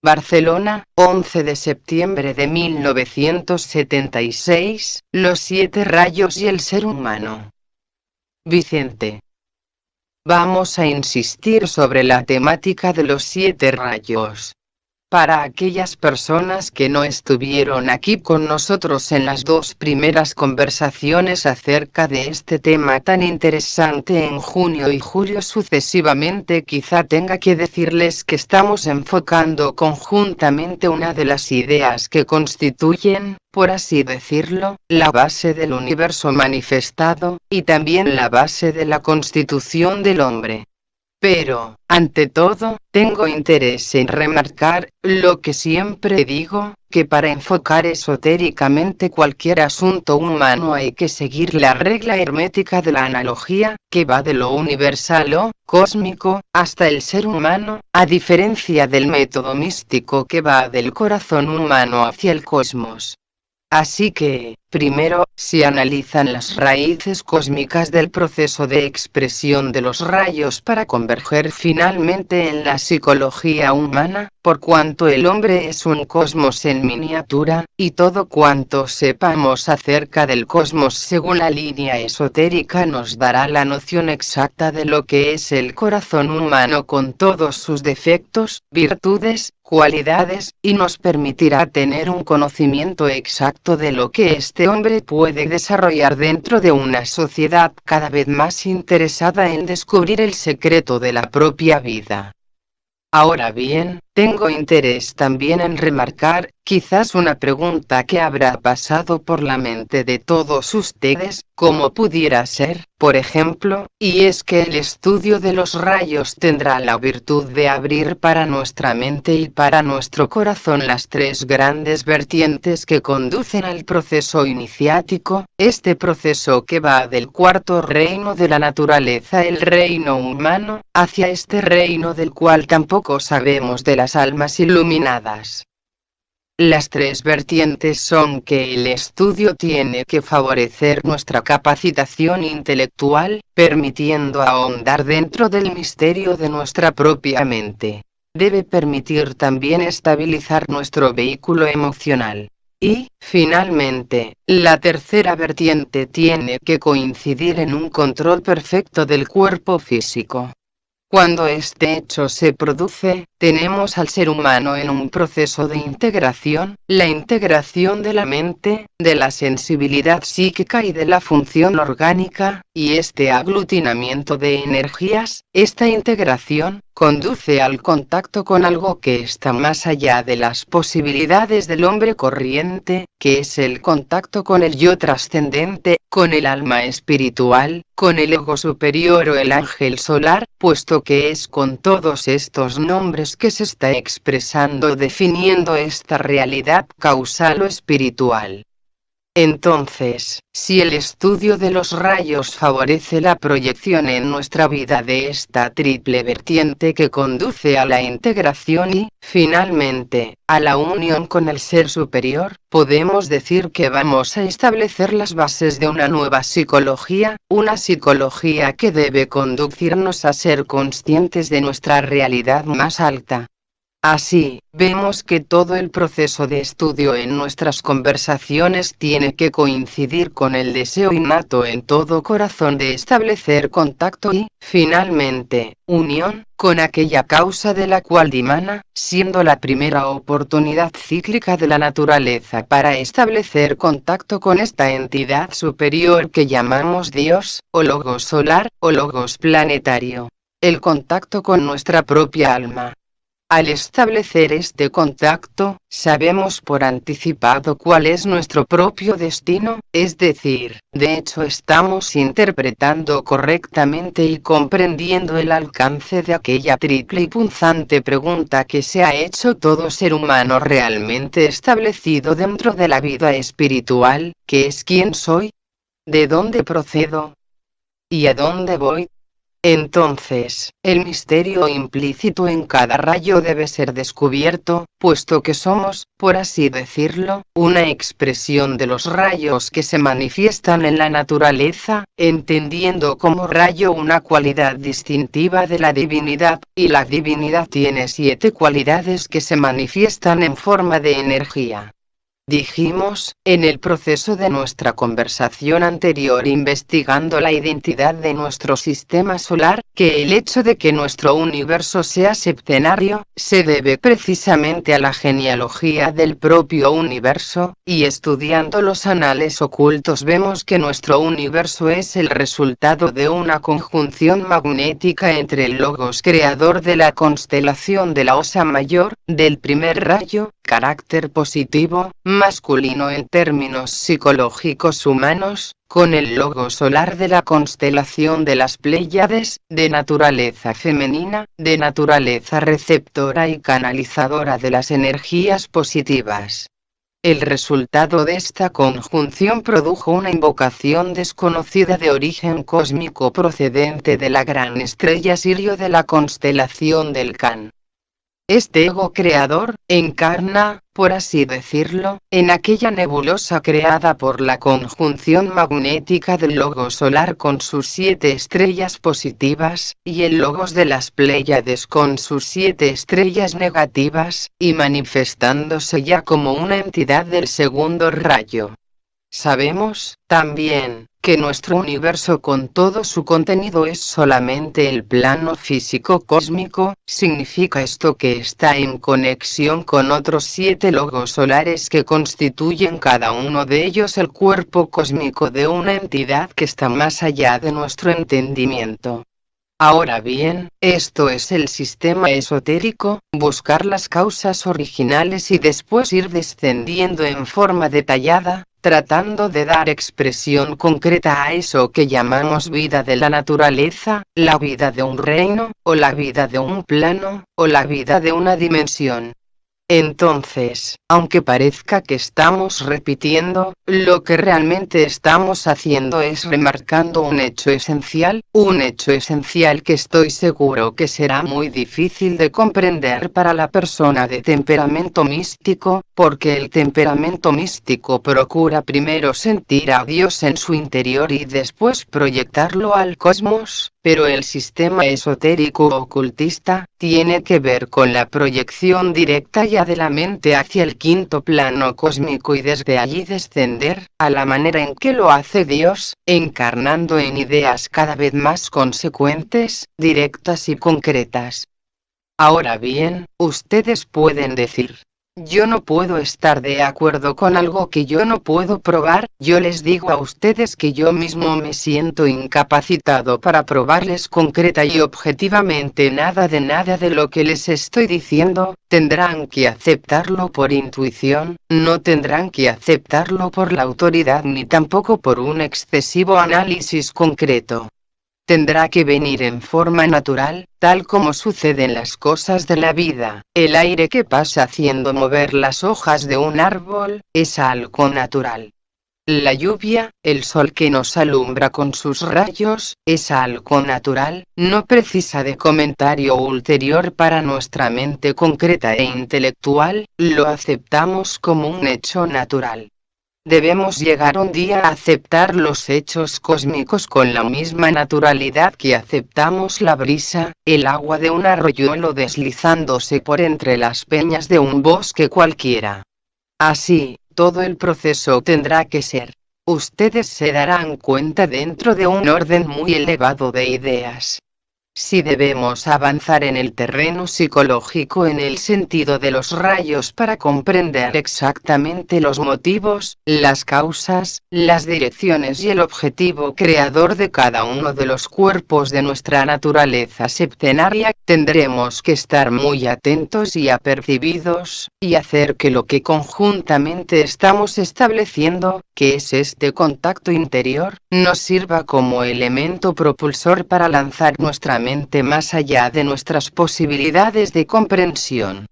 Barcelona, 11 de septiembre de 1976, Los 7 rayos y el ser humano. Vicente. Vamos a insistir sobre la temática de los 7 rayos. Para aquellas personas que no estuvieron aquí con nosotros en las 2 primeras conversaciones acerca de este tema tan interesante en junio y julio sucesivamente, quizá tenga que decirles que estamos enfocando conjuntamente una de las ideas que constituyen, por así decirlo, la base del universo manifestado, y también la base de la constitución del hombre. Pero, ante todo, tengo interés en remarcar, lo que siempre digo, que para enfocar esotéricamente cualquier asunto humano hay que seguir la regla hermética de la analogía, que va de lo universal o cósmico, hasta el ser humano, a diferencia del método místico que va del corazón humano hacia el cosmos. Así que, primero, se analizan las raíces cósmicas del proceso de expresión de los rayos para converger finalmente en la psicología humana, por cuanto el hombre es un cosmos en miniatura, y todo cuanto sepamos acerca del cosmos según la línea esotérica nos dará la noción exacta de lo que es el corazón humano con todos sus defectos, virtudes, cualidades, y nos permitirá tener un conocimiento exacto de lo que este hombre puede desarrollar dentro de una sociedad cada vez más interesada en descubrir el secreto de la propia vida. Ahora bien, tengo interés también en remarcar, quizás una pregunta que habrá pasado por la mente de todos ustedes, como pudiera ser, por ejemplo, y es que el estudio de los rayos tendrá la virtud de abrir para nuestra mente y para nuestro corazón las 3 grandes vertientes que conducen al proceso iniciático, este proceso que va del 4.º reino de la naturaleza, el reino humano, hacia este reino del cual tampoco sabemos de las almas iluminadas. Las 3 vertientes son que el estudio tiene que favorecer nuestra capacitación intelectual, permitiendo ahondar dentro del misterio de nuestra propia mente. Debe permitir también estabilizar nuestro vehículo emocional. Y, finalmente, la tercera vertiente tiene que coincidir en un control perfecto del cuerpo físico. Cuando este hecho se produce, tenemos al ser humano en un proceso de integración, la integración de la mente, de la sensibilidad psíquica y de la función orgánica, y este aglutinamiento de energías, esta integración, conduce al contacto con algo que está más allá de las posibilidades del hombre corriente, que es el contacto con el yo trascendente, con el alma espiritual, con el ego superior o el ángel solar, puesto que es con todos estos nombres que se está expresando definiendo esta realidad causal o espiritual. Entonces, si el estudio de los rayos favorece la proyección en nuestra vida de esta triple vertiente que conduce a la integración y, finalmente, a la unión con el ser superior, podemos decir que vamos a establecer las bases de una nueva psicología, una psicología que debe conducirnos a ser conscientes de nuestra realidad más alta. Así, vemos que todo el proceso de estudio en nuestras conversaciones tiene que coincidir con el deseo innato en todo corazón de establecer contacto y, finalmente, unión, con aquella causa de la cual dimana, siendo la primera oportunidad cíclica de la naturaleza para establecer contacto con esta entidad superior que llamamos Dios, o Logos solar, o Logos planetario. El contacto con nuestra propia alma. Al establecer este contacto, sabemos por anticipado cuál es nuestro propio destino, es decir, de hecho estamos interpretando correctamente y comprendiendo el alcance de aquella triple y punzante pregunta que se ha hecho todo ser humano realmente establecido dentro de la vida espiritual, que es ¿quién soy? ¿De dónde procedo? ¿Y a dónde voy? Entonces, el misterio implícito en cada rayo debe ser descubierto, puesto que somos, por así decirlo, una expresión de los rayos que se manifiestan en la naturaleza, entendiendo como rayo una cualidad distintiva de la divinidad, y la divinidad tiene 7 cualidades que se manifiestan en forma de energía. Dijimos, en el proceso de nuestra conversación anterior investigando la identidad de nuestro sistema solar, que el hecho de que nuestro universo sea septenario, se debe precisamente a la genealogía del propio universo, y estudiando los anales ocultos vemos que nuestro universo es el resultado de una conjunción magnética entre el Logos creador de la constelación de la Osa Mayor, del primer rayo, carácter positivo, masculino en términos psicológicos humanos, con el logo solar de la constelación de las Pléyades, de naturaleza femenina, de naturaleza receptora y canalizadora de las energías positivas. El resultado de esta conjunción produjo una invocación desconocida de origen cósmico procedente de la gran estrella Sirio de la constelación del Can. Este ego creador, encarna, por así decirlo, en aquella nebulosa creada por la conjunción magnética del logos solar con sus 7 estrellas positivas, y el logos de las Pléyades con sus 7 estrellas negativas, y manifestándose ya como una entidad del segundo rayo. Sabemos, también, que nuestro universo con todo su contenido es solamente el plano físico cósmico. Significa esto que está en conexión con otros 7 logos solares que constituyen cada uno de ellos el cuerpo cósmico de una entidad que está más allá de nuestro entendimiento. Ahora bien, esto es el sistema esotérico, buscar las causas originales y después ir descendiendo en forma detallada, tratando de dar expresión concreta a eso que llamamos vida de la naturaleza, la vida de un reino, o la vida de un plano, o la vida de una dimensión. Entonces, aunque parezca que estamos repitiendo, lo que realmente estamos haciendo es remarcando un hecho esencial que estoy seguro que será muy difícil de comprender para la persona de temperamento místico, porque el temperamento místico procura primero sentir a Dios en su interior y después proyectarlo al cosmos, pero el sistema esotérico ocultista tiene que ver con la proyección directa ya de la mente hacia el quinto plano cósmico y desde allí descender, a la manera en que lo hace Dios, encarnando en ideas cada vez más consecuentes, directas y concretas. Ahora bien, ustedes pueden decir: yo no puedo estar de acuerdo con algo que yo no puedo probar. Yo les digo a ustedes que yo mismo me siento incapacitado para probarles concreta y objetivamente nada de lo que les estoy diciendo. Tendrán que aceptarlo por intuición, no tendrán que aceptarlo por la autoridad ni tampoco por un excesivo análisis concreto. Tendrá que venir en forma natural, tal como suceden las cosas de la vida. El aire que pasa haciendo mover las hojas de un árbol, es algo natural. La lluvia, el sol que nos alumbra con sus rayos, es algo natural, no precisa de comentario ulterior para nuestra mente concreta e intelectual, lo aceptamos como un hecho natural. Debemos llegar un día a aceptar los hechos cósmicos con la misma naturalidad que aceptamos la brisa, el agua de un arroyuelo deslizándose por entre las peñas de un bosque cualquiera. Así, todo el proceso tendrá que ser. Ustedes se darán cuenta dentro de un orden muy elevado de ideas. Si debemos avanzar en el terreno psicológico en el sentido de los rayos para comprender exactamente los motivos, las causas, las direcciones y el objetivo creador de cada uno de los cuerpos de nuestra naturaleza septenaria, tendremos que estar muy atentos y apercibidos, y hacer que lo que conjuntamente estamos estableciendo, que es este contacto interior, nos sirva como elemento propulsor para lanzar nuestra mente más allá de nuestras posibilidades de comprensión.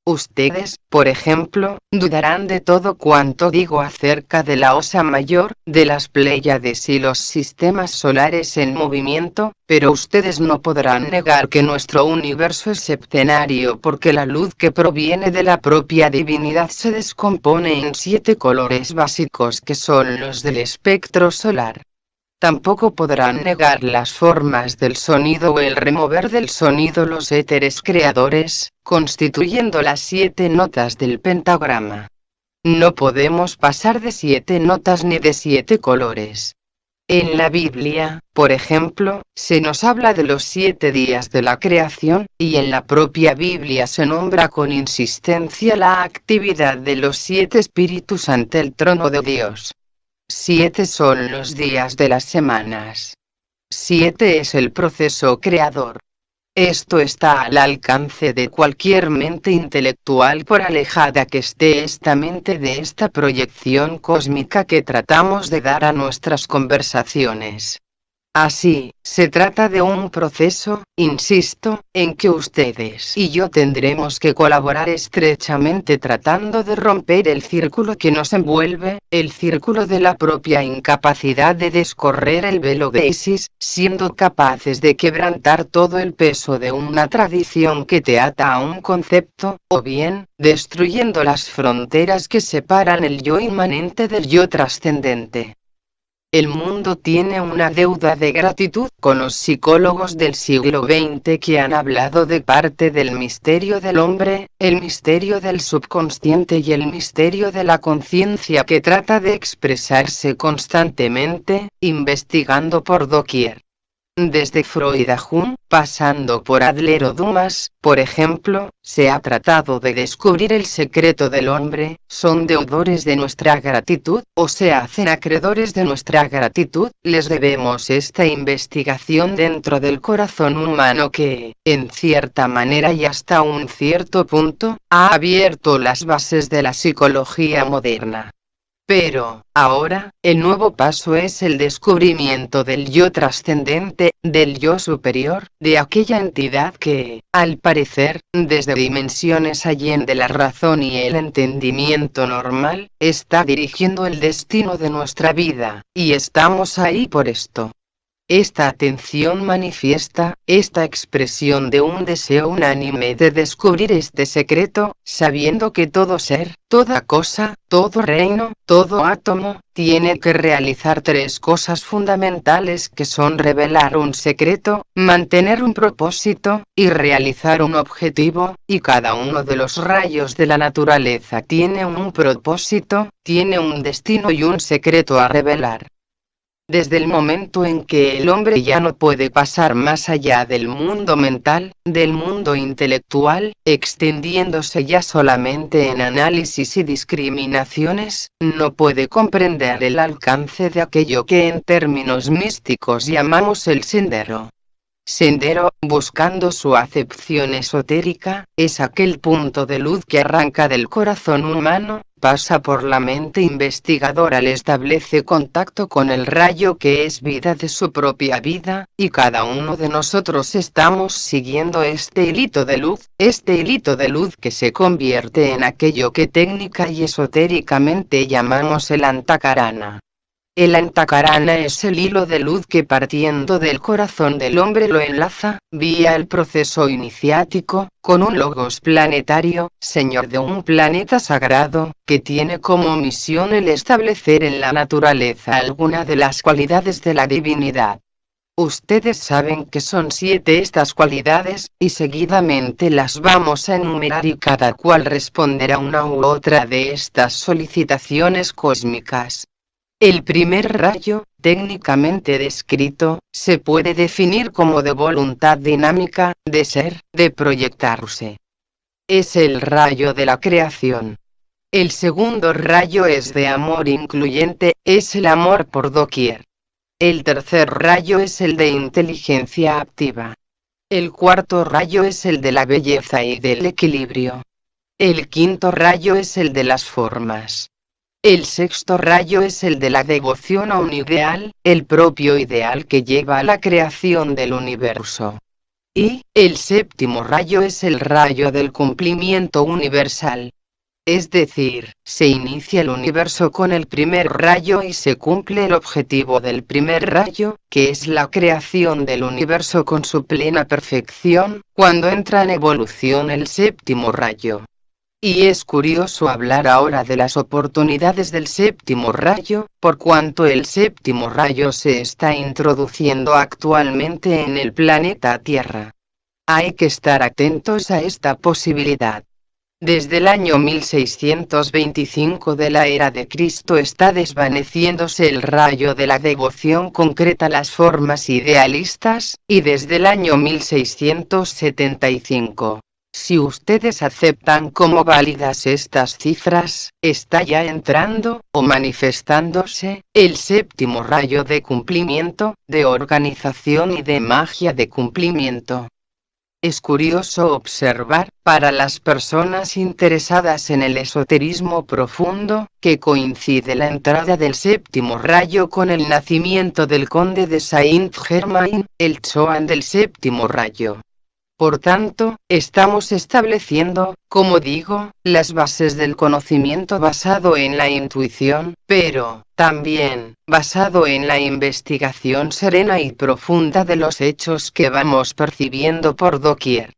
Ustedes, por ejemplo, dudarán de todo cuanto digo acerca de la Osa Mayor, de las Pléyades y los sistemas solares en movimiento, pero ustedes no podrán negar que nuestro universo es septenario porque la luz que proviene de la propia divinidad se descompone en 7 colores básicos que son los del espectro solar. Tampoco podrán negar las formas del sonido o el remover del sonido los éteres creadores, constituyendo las 7 notas del pentagrama. No podemos pasar de 7 notas ni de 7 colores. En la Biblia, por ejemplo, se nos habla de los 7 días de la creación, y en la propia Biblia se nombra con insistencia la actividad de los 7 espíritus ante el trono de Dios. 7 son los días de las semanas. 7 es el proceso creador. Esto está al alcance de cualquier mente intelectual por alejada que esté esta mente de esta proyección cósmica que tratamos de dar a nuestras conversaciones. Así, se trata de un proceso, insisto, en que ustedes y yo tendremos que colaborar estrechamente tratando de romper el círculo que nos envuelve, el círculo de la propia incapacidad de descorrer el velo de Isis, siendo capaces de quebrantar todo el peso de una tradición que te ata a un concepto, o bien, destruyendo las fronteras que separan el yo inmanente del yo trascendente. El mundo tiene una deuda de gratitud con los psicólogos del siglo XX que han hablado de parte del misterio del hombre, el misterio del subconsciente y el misterio de la conciencia que trata de expresarse constantemente, investigando por doquier. Desde Freud a Jung, pasando por Adler o Dumas, por ejemplo, se ha tratado de descubrir el secreto del hombre, son deudores de nuestra gratitud, o se hacen acreedores de nuestra gratitud, les debemos esta investigación dentro del corazón humano que, en cierta manera y hasta un cierto punto, ha abierto las bases de la psicología moderna. Pero, ahora, el nuevo paso es el descubrimiento del yo trascendente, del yo superior, de aquella entidad que, al parecer, desde dimensiones allende la razón y el entendimiento normal, está dirigiendo el destino de nuestra vida, y estamos ahí por esto. Esta atención manifiesta, esta expresión de un deseo unánime de descubrir este secreto, sabiendo que todo ser, toda cosa, todo reino, todo átomo, tiene que realizar 3 cosas fundamentales que son revelar un secreto, mantener un propósito, y realizar un objetivo, y cada uno de los rayos de la naturaleza tiene un propósito, tiene un destino y un secreto a revelar. Desde el momento en que el hombre ya no puede pasar más allá del mundo mental, del mundo intelectual, extendiéndose ya solamente en análisis y discriminaciones, no puede comprender el alcance de aquello que en términos místicos llamamos el sendero. Sendero, buscando su acepción esotérica, es aquel punto de luz que arranca del corazón humano, pasa por la mente investigadora, le establece contacto con el rayo que es vida de su propia vida, y cada uno de nosotros estamos siguiendo este hilito de luz que se convierte en aquello que técnica y esotéricamente llamamos el antakarana. El antakarana es el hilo de luz que partiendo del corazón del hombre lo enlaza, vía el proceso iniciático, con un logos planetario, señor de un planeta sagrado, que tiene como misión el establecer en la naturaleza alguna de las cualidades de la divinidad. Ustedes saben que son 7 estas cualidades, y seguidamente las vamos a enumerar y cada cual responderá una u otra de estas solicitaciones cósmicas. El primer rayo, técnicamente descrito, se puede definir como de voluntad dinámica, de ser, de proyectarse. Es el rayo de la creación. El segundo rayo es de amor incluyente, es el amor por doquier. El tercer rayo es el de inteligencia activa. El cuarto rayo es el de la belleza y del equilibrio. El quinto rayo es el de las formas. El sexto rayo es el de la devoción a un ideal, el propio ideal que lleva a la creación del universo. Y, el séptimo rayo es el rayo del cumplimiento universal. Es decir, se inicia el universo con el primer rayo y se cumple el objetivo del primer rayo, que es la creación del universo con su plena perfección, cuando entra en evolución el séptimo rayo. Y es curioso hablar ahora de las oportunidades del séptimo rayo, por cuanto el séptimo rayo se está introduciendo actualmente en el planeta Tierra. Hay que estar atentos a esta posibilidad. Desde el año 1625 de la era de Cristo está desvaneciéndose el rayo de la devoción concreta a las formas idealistas, y desde el año 1675. Si ustedes aceptan como válidas estas cifras, está ya entrando, o manifestándose, el séptimo rayo de cumplimiento, de organización y de magia de cumplimiento. Es curioso observar, para las personas interesadas en el esoterismo profundo, que coincide la entrada del séptimo rayo con el nacimiento del conde de Saint-Germain, el Choan del séptimo rayo. Por tanto, estamos estableciendo, como digo, las bases del conocimiento basado en la intuición, pero, también, basado en la investigación serena y profunda de los hechos que vamos percibiendo por doquier.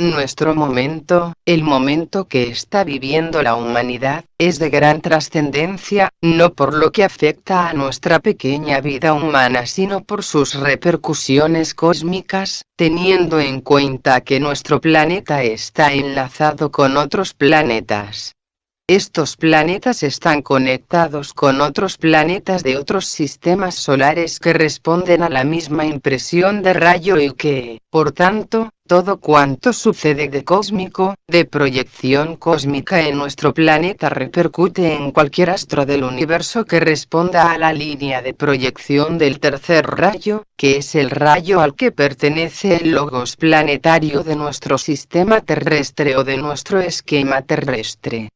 Nuestro momento, el momento que está viviendo la humanidad, es de gran trascendencia, no por lo que afecta a nuestra pequeña vida humana, sino por sus repercusiones cósmicas, teniendo en cuenta que nuestro planeta está enlazado con otros planetas. Estos planetas están conectados con otros planetas de otros sistemas solares que responden a la misma impresión de rayo y que, por tanto, todo cuanto sucede de cósmico, de proyección cósmica en nuestro planeta repercute en cualquier astro del universo que responda a la línea de proyección del tercer rayo, que es el rayo al que pertenece el logos planetario de nuestro sistema terrestre o de nuestro esquema terrestre.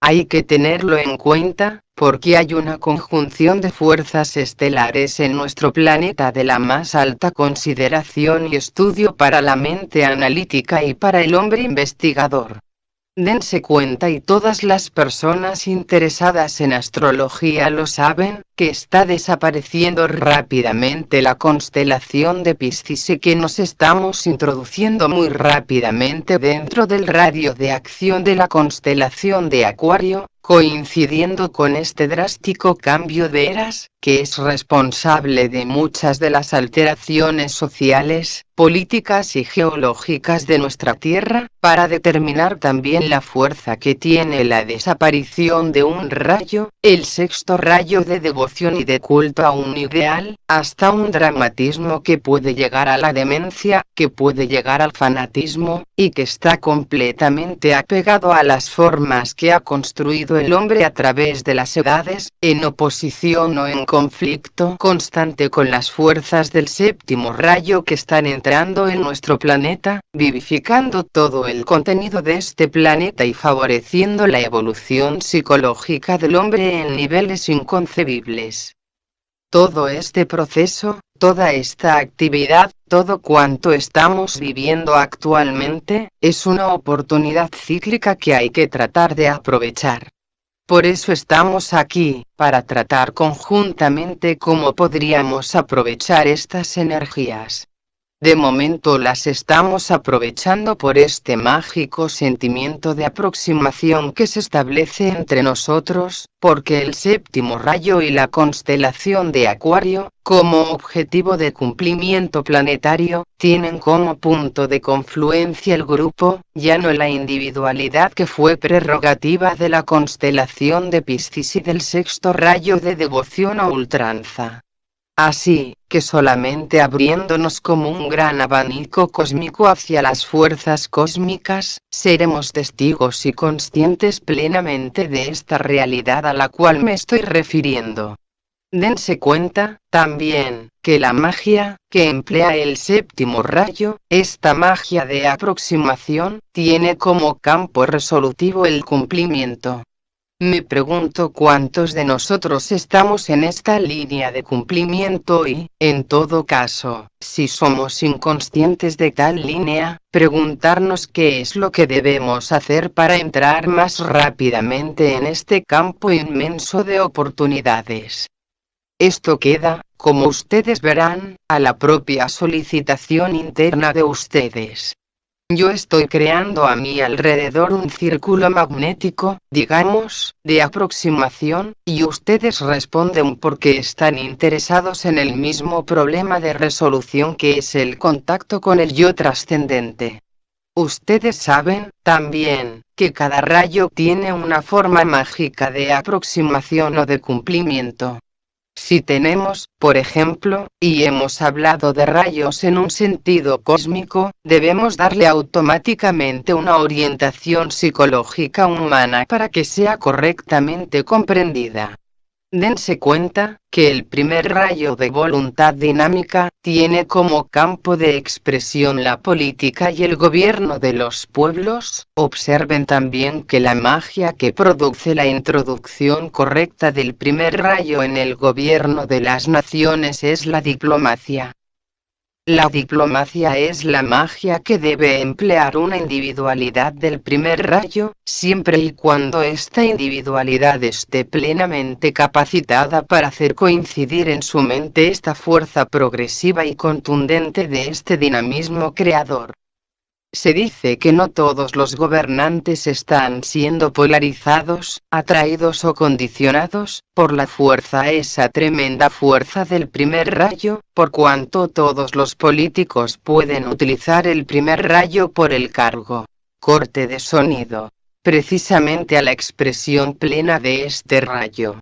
Hay que tenerlo en cuenta, porque hay una conjunción de fuerzas estelares en nuestro planeta de la más alta consideración y estudio para la mente analítica y para el hombre investigador. Dense cuenta, y todas las personas interesadas en astrología lo saben, que está desapareciendo rápidamente la constelación de Piscis y que nos estamos introduciendo muy rápidamente dentro del radio de acción de la constelación de Acuario, coincidiendo con este drástico cambio de eras, que es responsable de muchas de las alteraciones sociales, políticas y geológicas de nuestra Tierra, para determinar también la fuerza que tiene la desaparición de un rayo, el sexto rayo de devoción y de culto a un ideal, hasta un dramatismo que puede llegar a la demencia, que puede llegar al fanatismo, y que está completamente apegado a las formas que ha construido el hombre a través de las edades, en oposición o en conflicto constante con las fuerzas del séptimo rayo que están entrando en nuestro planeta, vivificando todo el contenido de este planeta y favoreciendo la evolución psicológica del hombre en niveles inconcebibles. Todo este proceso, toda esta actividad, todo cuanto estamos viviendo actualmente, es una oportunidad cíclica que hay que tratar de aprovechar. Por eso estamos aquí, para tratar conjuntamente cómo podríamos aprovechar estas energías. De momento las estamos aprovechando por este mágico sentimiento de aproximación que se establece entre nosotros, porque el séptimo rayo y la constelación de Acuario, como objetivo de cumplimiento planetario, tienen como punto de confluencia el grupo, ya no la individualidad que fue prerrogativa de la constelación de Piscis y del sexto rayo de devoción a ultranza. Así, que solamente abriéndonos como un gran abanico cósmico hacia las fuerzas cósmicas, seremos testigos y conscientes plenamente de esta realidad a la cual me estoy refiriendo. Dense cuenta, también, que la magia, que emplea el séptimo rayo, esta magia de aproximación, tiene como campo resolutivo el cumplimiento. Me pregunto cuántos de nosotros estamos en esta línea de cumplimiento y, en todo caso, si somos inconscientes de tal línea, preguntarnos qué es lo que debemos hacer para entrar más rápidamente en este campo inmenso de oportunidades. Esto queda, como ustedes verán, a la propia solicitación interna de ustedes. Yo estoy creando a mi alrededor un círculo magnético, digamos, de aproximación, y ustedes responden porque están interesados en el mismo problema de resolución que es el contacto con el yo trascendente. Ustedes saben, también, que cada rayo tiene una forma mágica de aproximación o de cumplimiento. Si tenemos, por ejemplo, y hemos hablado de rayos en un sentido cósmico, debemos darle automáticamente una orientación psicológica humana para que sea correctamente comprendida. Dense cuenta, que el primer rayo de voluntad dinámica, tiene como campo de expresión la política y el gobierno de los pueblos. Observen también que la magia que produce la introducción correcta del primer rayo en el gobierno de las naciones es la diplomacia. La diplomacia es la magia que debe emplear una individualidad del primer rayo, siempre y cuando esta individualidad esté plenamente capacitada para hacer coincidir en su mente esta fuerza progresiva y contundente de este dinamismo creador. Se dice que no todos los gobernantes están siendo polarizados, atraídos o condicionados, por la fuerza, esa tremenda fuerza del primer rayo, por cuanto todos los políticos pueden utilizar el primer rayo por el cargo. Corte de sonido. Precisamente a la expresión plena de este rayo.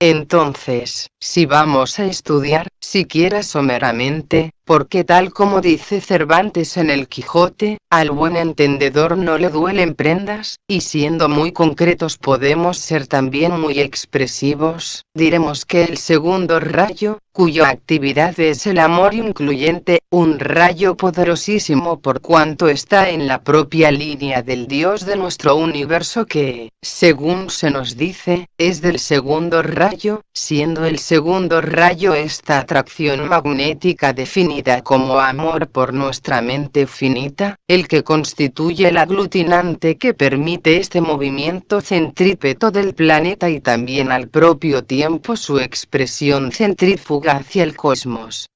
Entonces, si vamos a estudiar, siquiera someramente, porque tal como dice Cervantes en el Quijote, al buen entendedor no le duelen prendas, y siendo muy concretos podemos ser también muy expresivos, diremos que el segundo rayo, cuya actividad es el amor incluyente, un rayo poderosísimo por cuanto está en la propia línea del Dios de nuestro universo que, según se nos dice, es del segundo rayo, siendo el segundo rayo esta atracción magnética definida como amor por nuestra mente finita, el que constituye el aglutinante que permite este movimiento centrípeto del planeta y también al propio tiempo su expresión centrífuga hacia el cosmos.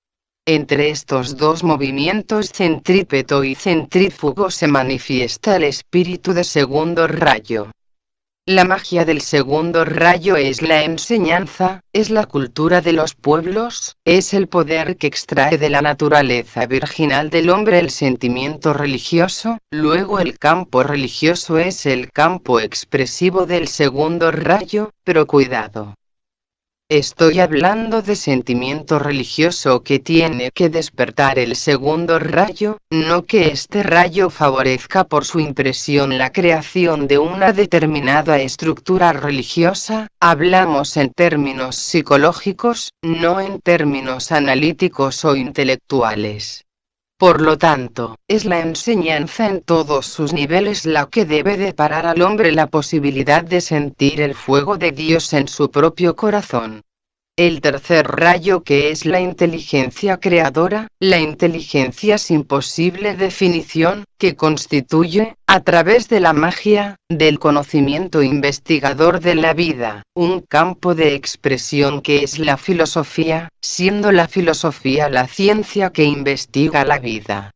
Entre estos dos movimientos centrípeto y centrífugo se manifiesta el espíritu de segundo rayo. La magia del segundo rayo es la enseñanza, es la cultura de los pueblos, es el poder que extrae de la naturaleza virginal del hombre el sentimiento religioso, luego el campo religioso es el campo expresivo del segundo rayo, pero cuidado. Estoy hablando de sentimiento religioso que tiene que despertar el segundo rayo, no que este rayo favorezca por su impresión la creación de una determinada estructura religiosa. Hablamos en términos psicológicos, no en términos analíticos o intelectuales. Por lo tanto, es la enseñanza en todos sus niveles la que debe deparar al hombre la posibilidad de sentir el fuego de Dios en su propio corazón. El tercer rayo que es la inteligencia creadora, la inteligencia sin posible definición, que constituye, a través de la magia, del conocimiento investigador de la vida, un campo de expresión que es la filosofía, siendo la filosofía la ciencia que investiga la vida.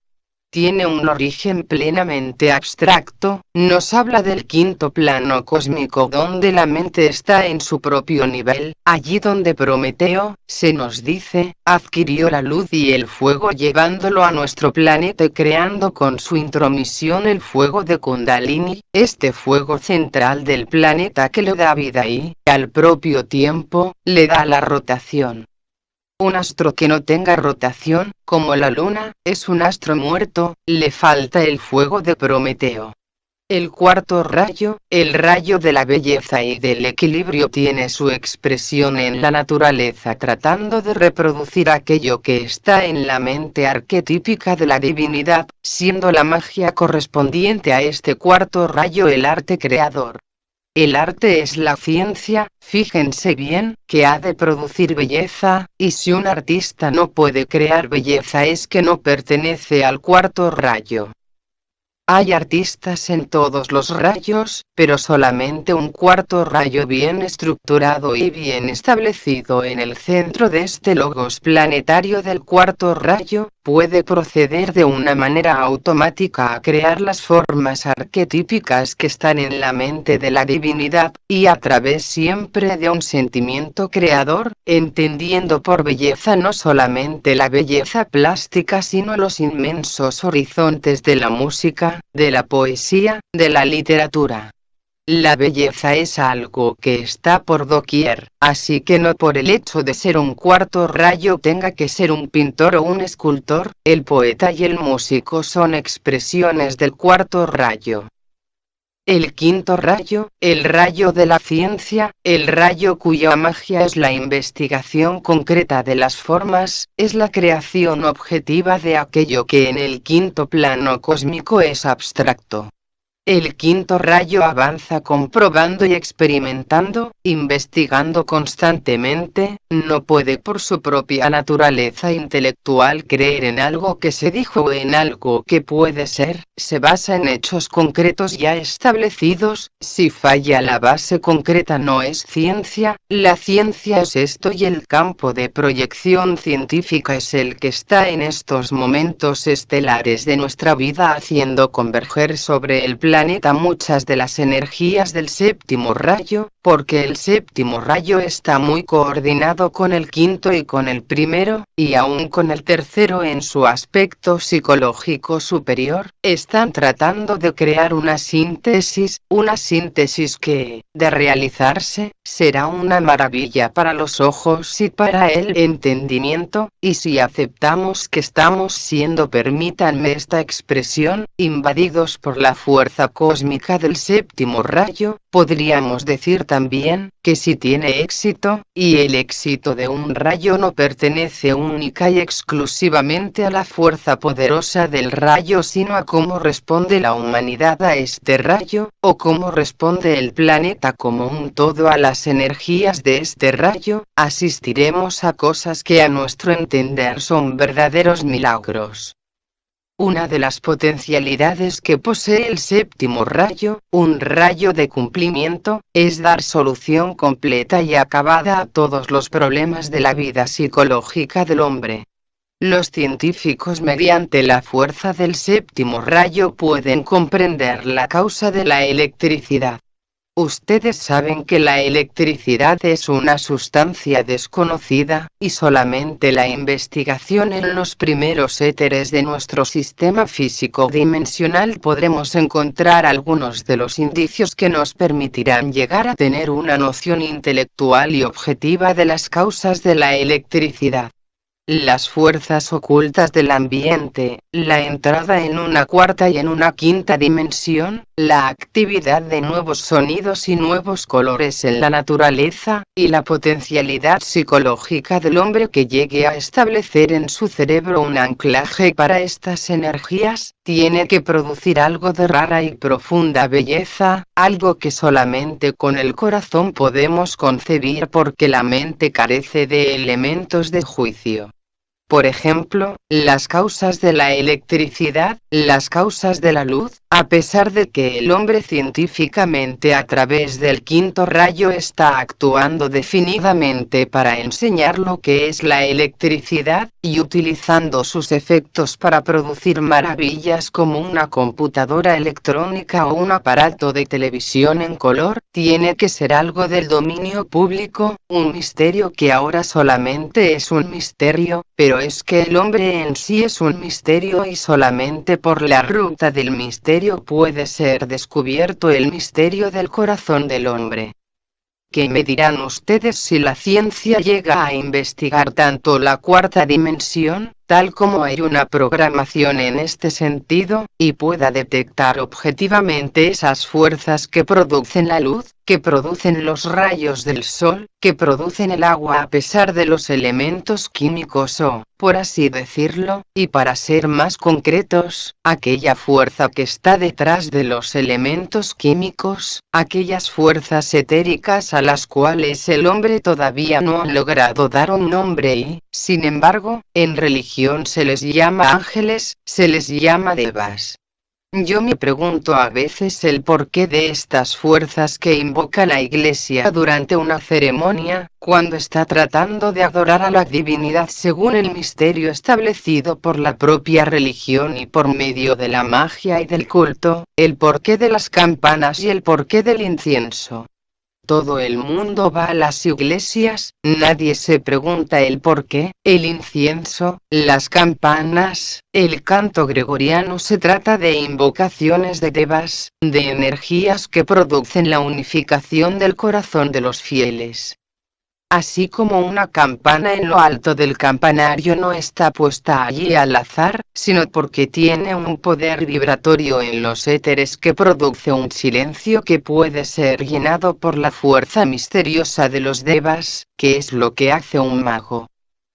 Tiene un origen plenamente abstracto, nos habla del quinto plano cósmico donde la mente está en su propio nivel, allí donde Prometeo, se nos dice, adquirió la luz y el fuego llevándolo a nuestro planeta y creando con su intromisión el fuego de Kundalini, este fuego central del planeta que le da vida y, al propio tiempo, le da la rotación. Un astro que no tenga rotación, como la luna, es un astro muerto, le falta el fuego de Prometeo. El cuarto rayo, el rayo de la belleza y del equilibrio, tiene su expresión en la naturaleza tratando de reproducir aquello que está en la mente arquetípica de la divinidad, siendo la magia correspondiente a este cuarto rayo el arte creador. El arte es la ciencia, fíjense bien, que ha de producir belleza, y si un artista no puede crear belleza es que no pertenece al cuarto rayo. Hay artistas en todos los rayos, pero solamente un cuarto rayo bien estructurado y bien establecido en el centro de este logos planetario del cuarto rayo, puede proceder de una manera automática a crear las formas arquetípicas que están en la mente de la divinidad, y a través siempre de un sentimiento creador, entendiendo por belleza no solamente la belleza plástica sino los inmensos horizontes de la música, de la poesía, de la literatura. La belleza es algo que está por doquier, así que no por el hecho de ser un cuarto rayo tenga que ser un pintor o un escultor, el poeta y el músico son expresiones del cuarto rayo. El quinto rayo, el rayo de la ciencia, el rayo cuya magia es la investigación concreta de las formas, es la creación objetiva de aquello que en el quinto plano cósmico es abstracto. El quinto rayo avanza comprobando y experimentando, investigando constantemente, no puede por su propia naturaleza intelectual creer en algo que se dijo o en algo que puede ser, se basa en hechos concretos ya establecidos, si falla la base concreta no es ciencia, la ciencia es esto y el campo de proyección científica es el que está en estos momentos estelares de nuestra vida haciendo converger sobre el planeta muchas de las energías del séptimo rayo, porque el séptimo rayo está muy coordinado con el quinto y con el primero, y aún con el tercero en su aspecto psicológico superior, están tratando de crear una síntesis que, de realizarse, será una maravilla para los ojos y para el entendimiento, y si aceptamos que estamos siendo, permítanme esta expresión, invadidos por la fuerza cósmica del séptimo rayo, podríamos decir también, que si tiene éxito, y el éxito de un rayo no pertenece única y exclusivamente a la fuerza poderosa del rayo sino a cómo responde la humanidad a este rayo, o cómo responde el planeta como un todo a las energías de este rayo, asistiremos a cosas que a nuestro entender son verdaderos milagros. Una de las potencialidades que posee el séptimo rayo, un rayo de cumplimiento, es dar solución completa y acabada a todos los problemas de la vida psicológica del hombre. Los científicos mediante la fuerza del séptimo rayo pueden comprender la causa de la electricidad. Ustedes saben que la electricidad es una sustancia desconocida, y solamente la investigación en los primeros éteres de nuestro sistema físico dimensional podremos encontrar algunos de los indicios que nos permitirán llegar a tener una noción intelectual y objetiva de las causas de la electricidad. Las fuerzas ocultas del ambiente, la entrada en una cuarta y en una quinta dimensión, la actividad de nuevos sonidos y nuevos colores en la naturaleza, y la potencialidad psicológica del hombre que llegue a establecer en su cerebro un anclaje para estas energías, tiene que producir algo de rara y profunda belleza, algo que solamente con el corazón podemos concebir porque la mente carece de elementos de juicio. Por ejemplo, las causas de la electricidad, las causas de la luz, a pesar de que el hombre científicamente a través del quinto rayo está actuando definidamente para enseñar lo que es la electricidad, y utilizando sus efectos para producir maravillas como una computadora electrónica o un aparato de televisión en color, tiene que ser algo del dominio público, un misterio que ahora solamente es un misterio, pero es que el hombre en sí es un misterio y solamente por la ruta del misterio puede ser descubierto el misterio del corazón del hombre. ¿Qué me dirán ustedes si la ciencia llega a investigar tanto la cuarta dimensión, tal como hay una programación en este sentido, y pueda detectar objetivamente esas fuerzas que producen la luz, que producen los rayos del sol, que producen el agua a pesar de los elementos químicos o, por así decirlo, y para ser más concretos, aquella fuerza que está detrás de los elementos químicos, aquellas fuerzas etéricas a las cuales el hombre todavía no ha logrado dar un nombre y, sin embargo, en religión se les llama ángeles, se les llama devas. Yo me pregunto a veces el porqué de estas fuerzas que invoca la Iglesia durante una ceremonia, cuando está tratando de adorar a la divinidad según el misterio establecido por la propia religión y por medio de la magia y del culto, el porqué de las campanas y el porqué del incienso. Todo el mundo va a las iglesias, nadie se pregunta el por qué, el incienso, las campanas, el canto gregoriano. Se trata de invocaciones de devas, de energías que producen la unificación del corazón de los fieles. Así como una campana en lo alto del campanario no está puesta allí al azar, sino porque tiene un poder vibratorio en los éteres que produce un silencio que puede ser llenado por la fuerza misteriosa de los devas, que es lo que hace un mago.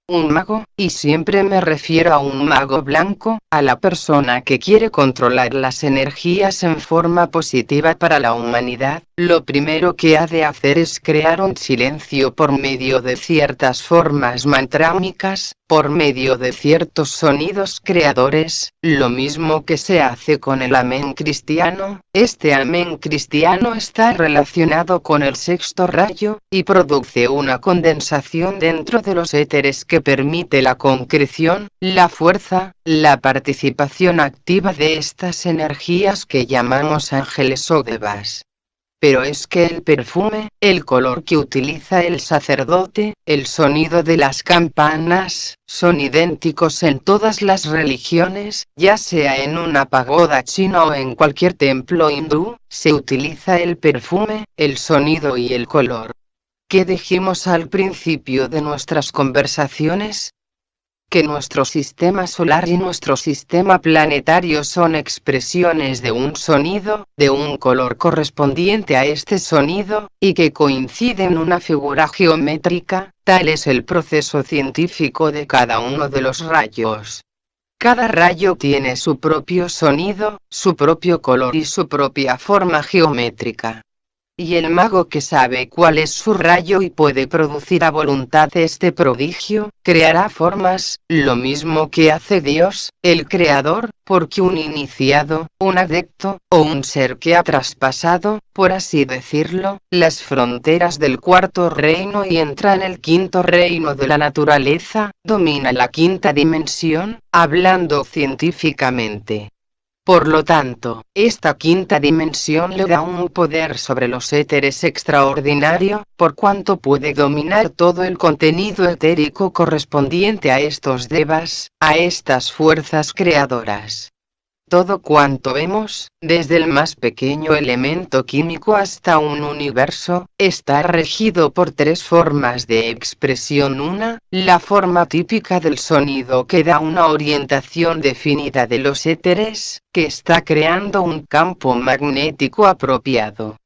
Un mago, y siempre me refiero a un mago blanco, a la persona que quiere controlar las energías en forma positiva para la humanidad, lo primero que ha de hacer es crear un silencio por medio de ciertas formas mantrámicas, por medio de ciertos sonidos creadores, lo mismo que se hace con el amén cristiano. Este amén cristiano está relacionado con el sexto rayo, y produce una condensación dentro de los éteres que permite la concreción, la fuerza, la participación activa de estas energías que llamamos ángeles o devas. Pero es que el perfume, el color que utiliza el sacerdote, el sonido de las campanas, son idénticos en todas las religiones, ya sea en una pagoda china o en cualquier templo hindú, se utiliza el perfume, el sonido y el color. ¿Qué dijimos al principio de nuestras conversaciones? Que nuestro sistema solar y nuestro sistema planetario son expresiones de un sonido, de un color correspondiente a este sonido, y que coinciden en una figura geométrica. Tal es el proceso científico de cada uno de los rayos. Cada rayo tiene su propio sonido, su propio color y su propia forma geométrica. Y el mago que sabe cuál es su rayo y puede producir a voluntad este prodigio, creará formas, lo mismo que hace Dios, el Creador, porque un iniciado, un adepto, o un ser que ha traspasado, por así decirlo, las fronteras del cuarto reino y entra en el quinto reino de la naturaleza, domina la quinta dimensión, hablando científicamente. Por lo tanto, esta quinta dimensión le da un poder sobre los éteres extraordinario, por cuanto puede dominar todo el contenido etérico correspondiente a estos devas, a estas fuerzas creadoras. Todo cuanto vemos, desde el más pequeño elemento químico hasta un universo, está regido por tres formas de expresión. Una, la forma típica del sonido que da una orientación definida de los éteres, que está creando un campo magnético apropiado.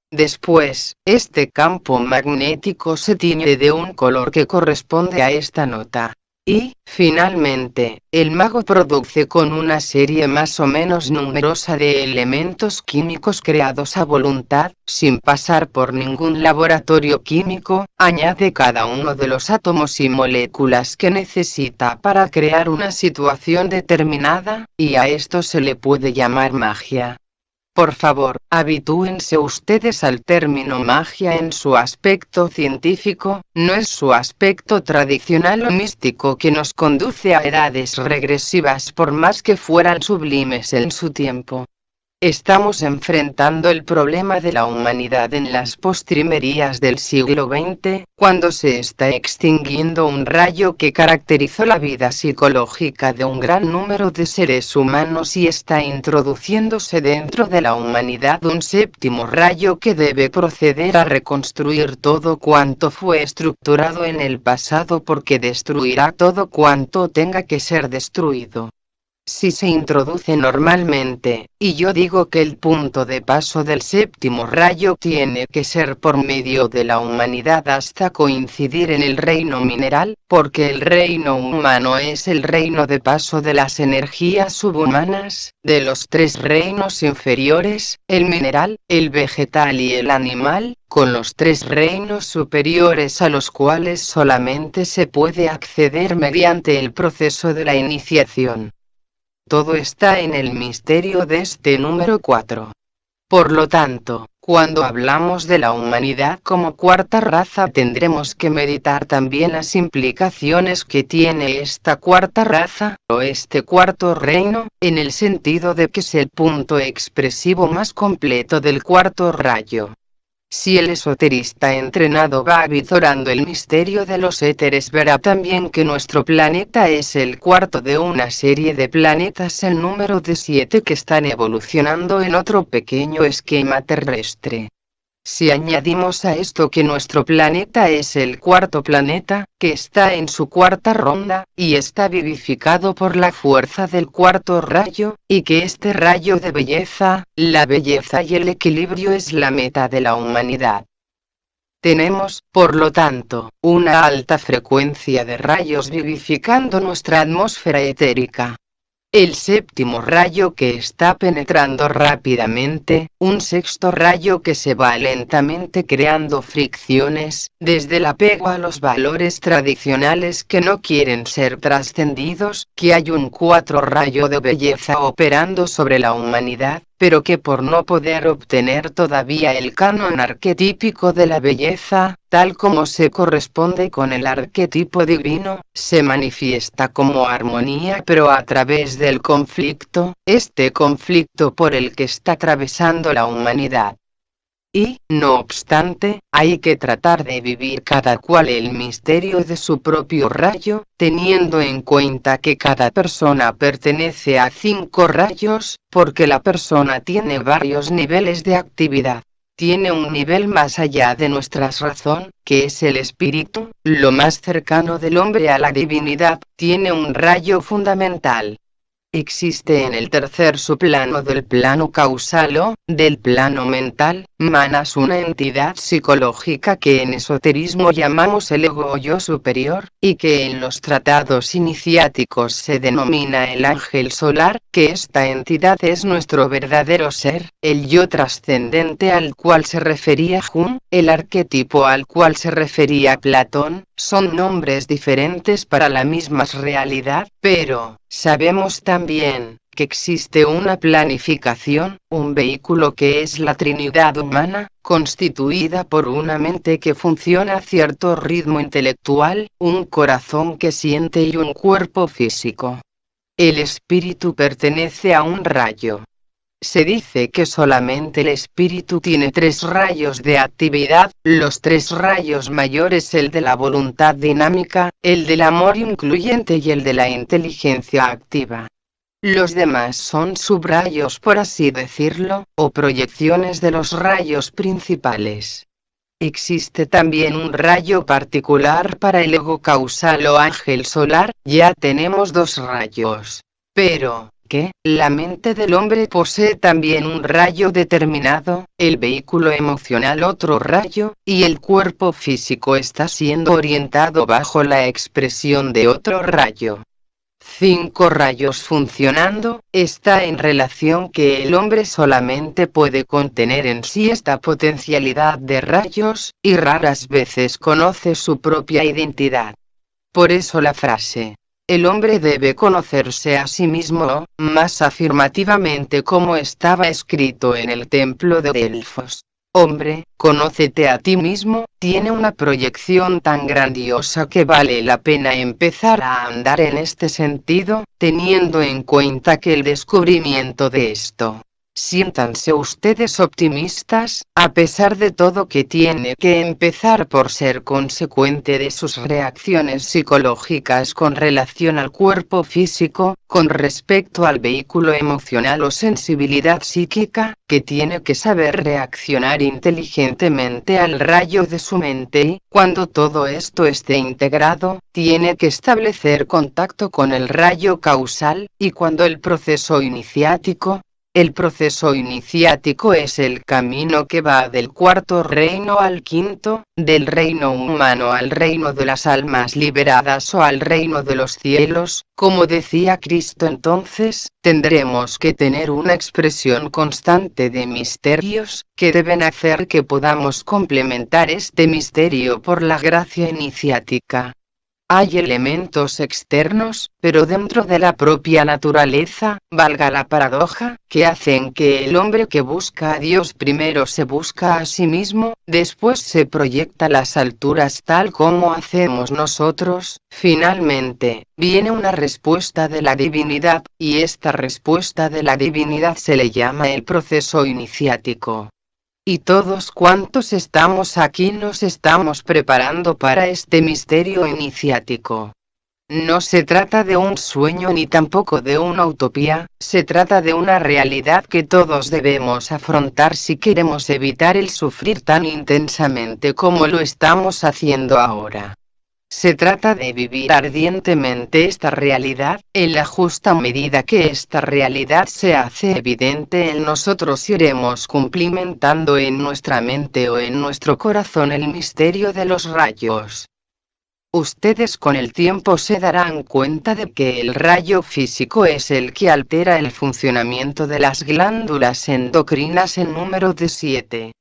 Después, este campo magnético se tiñe de un color que corresponde a esta nota. Y, finalmente, el mago produce con una serie más o menos numerosa de elementos químicos creados a voluntad, sin pasar por ningún laboratorio químico, añade cada uno de los átomos y moléculas que necesita para crear una situación determinada, y a esto se le puede llamar magia. Por favor, habitúense ustedes al término magia en su aspecto científico, no es su aspecto tradicional o místico que nos conduce a edades regresivas por más que fueran sublimes en su tiempo. Estamos enfrentando el problema de la humanidad en las postrimerías del siglo XX, cuando se está extinguiendo un rayo que caracterizó la vida psicológica de un gran número de seres humanos y está introduciéndose dentro de la humanidad un séptimo rayo que debe proceder a reconstruir todo cuanto fue estructurado en el pasado porque destruirá todo cuanto tenga que ser destruido. Si se introduce normalmente, y yo digo que el punto de paso del séptimo rayo tiene que ser por medio de la humanidad hasta coincidir en el reino mineral, porque el reino humano es el reino de paso de las energías subhumanas, de los tres reinos inferiores, el mineral, el vegetal y el animal, con los tres reinos superiores a los cuales solamente se puede acceder mediante el proceso de la iniciación. Todo está en el misterio de este número 4. Por lo tanto, cuando hablamos de la humanidad como cuarta raza tendremos que meditar también las implicaciones que tiene esta cuarta raza, o este cuarto reino, en el sentido de que es el punto expresivo más completo del cuarto rayo. Si el esoterista entrenado va avizorando el misterio de los éteres, verá también que nuestro planeta es el cuarto de una serie de planetas, el número de 7 que están evolucionando en otro pequeño esquema terrestre. Si añadimos a esto que nuestro planeta es el cuarto planeta, que está en su cuarta ronda, y está vivificado por la fuerza del cuarto rayo, y que este rayo de belleza, la belleza y el equilibrio es la meta de la humanidad. Tenemos, por lo tanto, una alta frecuencia de rayos vivificando nuestra atmósfera etérica. El séptimo rayo que está penetrando rápidamente, un sexto rayo que se va lentamente creando fricciones, desde el apego a los valores tradicionales que no quieren ser trascendidos, que hay un cuarto rayo de belleza operando sobre la humanidad, pero que por no poder obtener todavía el canon arquetípico de la belleza, tal como se corresponde con el arquetipo divino, se manifiesta como armonía pero a través del conflicto, este conflicto por el que está atravesando la humanidad. Y, no obstante, hay que tratar de vivir cada cual el misterio de su propio rayo, teniendo en cuenta que cada persona pertenece a 5 rayos, porque la persona tiene varios niveles de actividad. Tiene un nivel más allá de nuestra razón, que es el espíritu, lo más cercano del hombre a la divinidad, tiene un rayo fundamental. Existe en el tercer subplano del plano causal o, del plano mental, manas, una entidad psicológica que en esoterismo llamamos el ego o yo superior, y que en los tratados iniciáticos se denomina el ángel solar, que esta entidad es nuestro verdadero ser, el yo trascendente al cual se refería Jung, el arquetipo al cual se refería Platón. Son nombres diferentes para la misma realidad, pero sabemos también que existe una planificación, un vehículo que es la Trinidad humana, constituida por una mente que funciona a cierto ritmo intelectual, un corazón que siente y un cuerpo físico. El espíritu pertenece a un rayo. Se dice que solamente el espíritu tiene 3 rayos de actividad, los 3 rayos mayores, el de la voluntad dinámica, el del amor incluyente y el de la inteligencia activa. Los demás son subrayos, por así decirlo, o proyecciones de los rayos principales. Existe también un rayo particular para el ego causal o ángel solar, ya tenemos 2 rayos. Pero, que la mente del hombre posee también un rayo determinado, el vehículo emocional otro rayo, y el cuerpo físico está siendo orientado bajo la expresión de otro rayo. 5 rayos funcionando, está en relación que el hombre solamente puede contener en sí esta potencialidad de rayos, y raras veces conoce su propia identidad. Por eso la frase, el hombre debe conocerse a sí mismo, o, más afirmativamente como estaba escrito en el templo de Delfos, hombre, conócete a ti mismo, tiene una proyección tan grandiosa que vale la pena empezar a andar en este sentido, teniendo en cuenta que el descubrimiento de esto Siéntanse ustedes optimistas, a pesar de todo que tiene que empezar por ser consecuente de sus reacciones psicológicas con relación al cuerpo físico, con respecto al vehículo emocional o sensibilidad psíquica, que tiene que saber reaccionar inteligentemente al rayo de su mente y, cuando todo esto esté integrado, tiene que establecer contacto con el rayo causal, y cuando el proceso iniciático, el proceso iniciático es el camino que va del cuarto reino al quinto, del reino humano al reino de las almas liberadas o al reino de los cielos, como decía Cristo. Entonces, tendremos que tener una expresión constante de misterios, que deben hacer que podamos complementar este misterio por la gracia iniciática. Hay elementos externos, pero dentro de la propia naturaleza, valga la paradoja, que hacen que el hombre que busca a Dios primero se busca a sí mismo, después se proyecta a las alturas tal como hacemos nosotros. Finalmente, viene una respuesta de la divinidad, y esta respuesta de la divinidad se le llama el proceso iniciático. Y todos cuantos estamos aquí nos estamos preparando para este misterio iniciático. No se trata de un sueño ni tampoco de una utopía, se trata de una realidad que todos debemos afrontar si queremos evitar el sufrir tan intensamente como lo estamos haciendo ahora. Se trata de vivir ardientemente esta realidad, en la justa medida que esta realidad se hace evidente en nosotros iremos cumplimentando en nuestra mente o en nuestro corazón el misterio de los rayos. Ustedes con el tiempo se darán cuenta de que el rayo físico es el que altera el funcionamiento de las glándulas endocrinas en número de 7.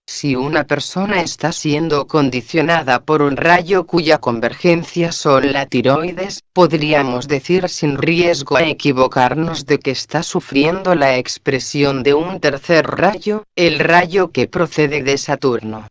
Si una persona está siendo condicionada por un rayo cuya convergencia son la tiroides, podríamos decir sin riesgo a equivocarnos de que está sufriendo la expresión de un tercer rayo, el rayo que procede de Saturno.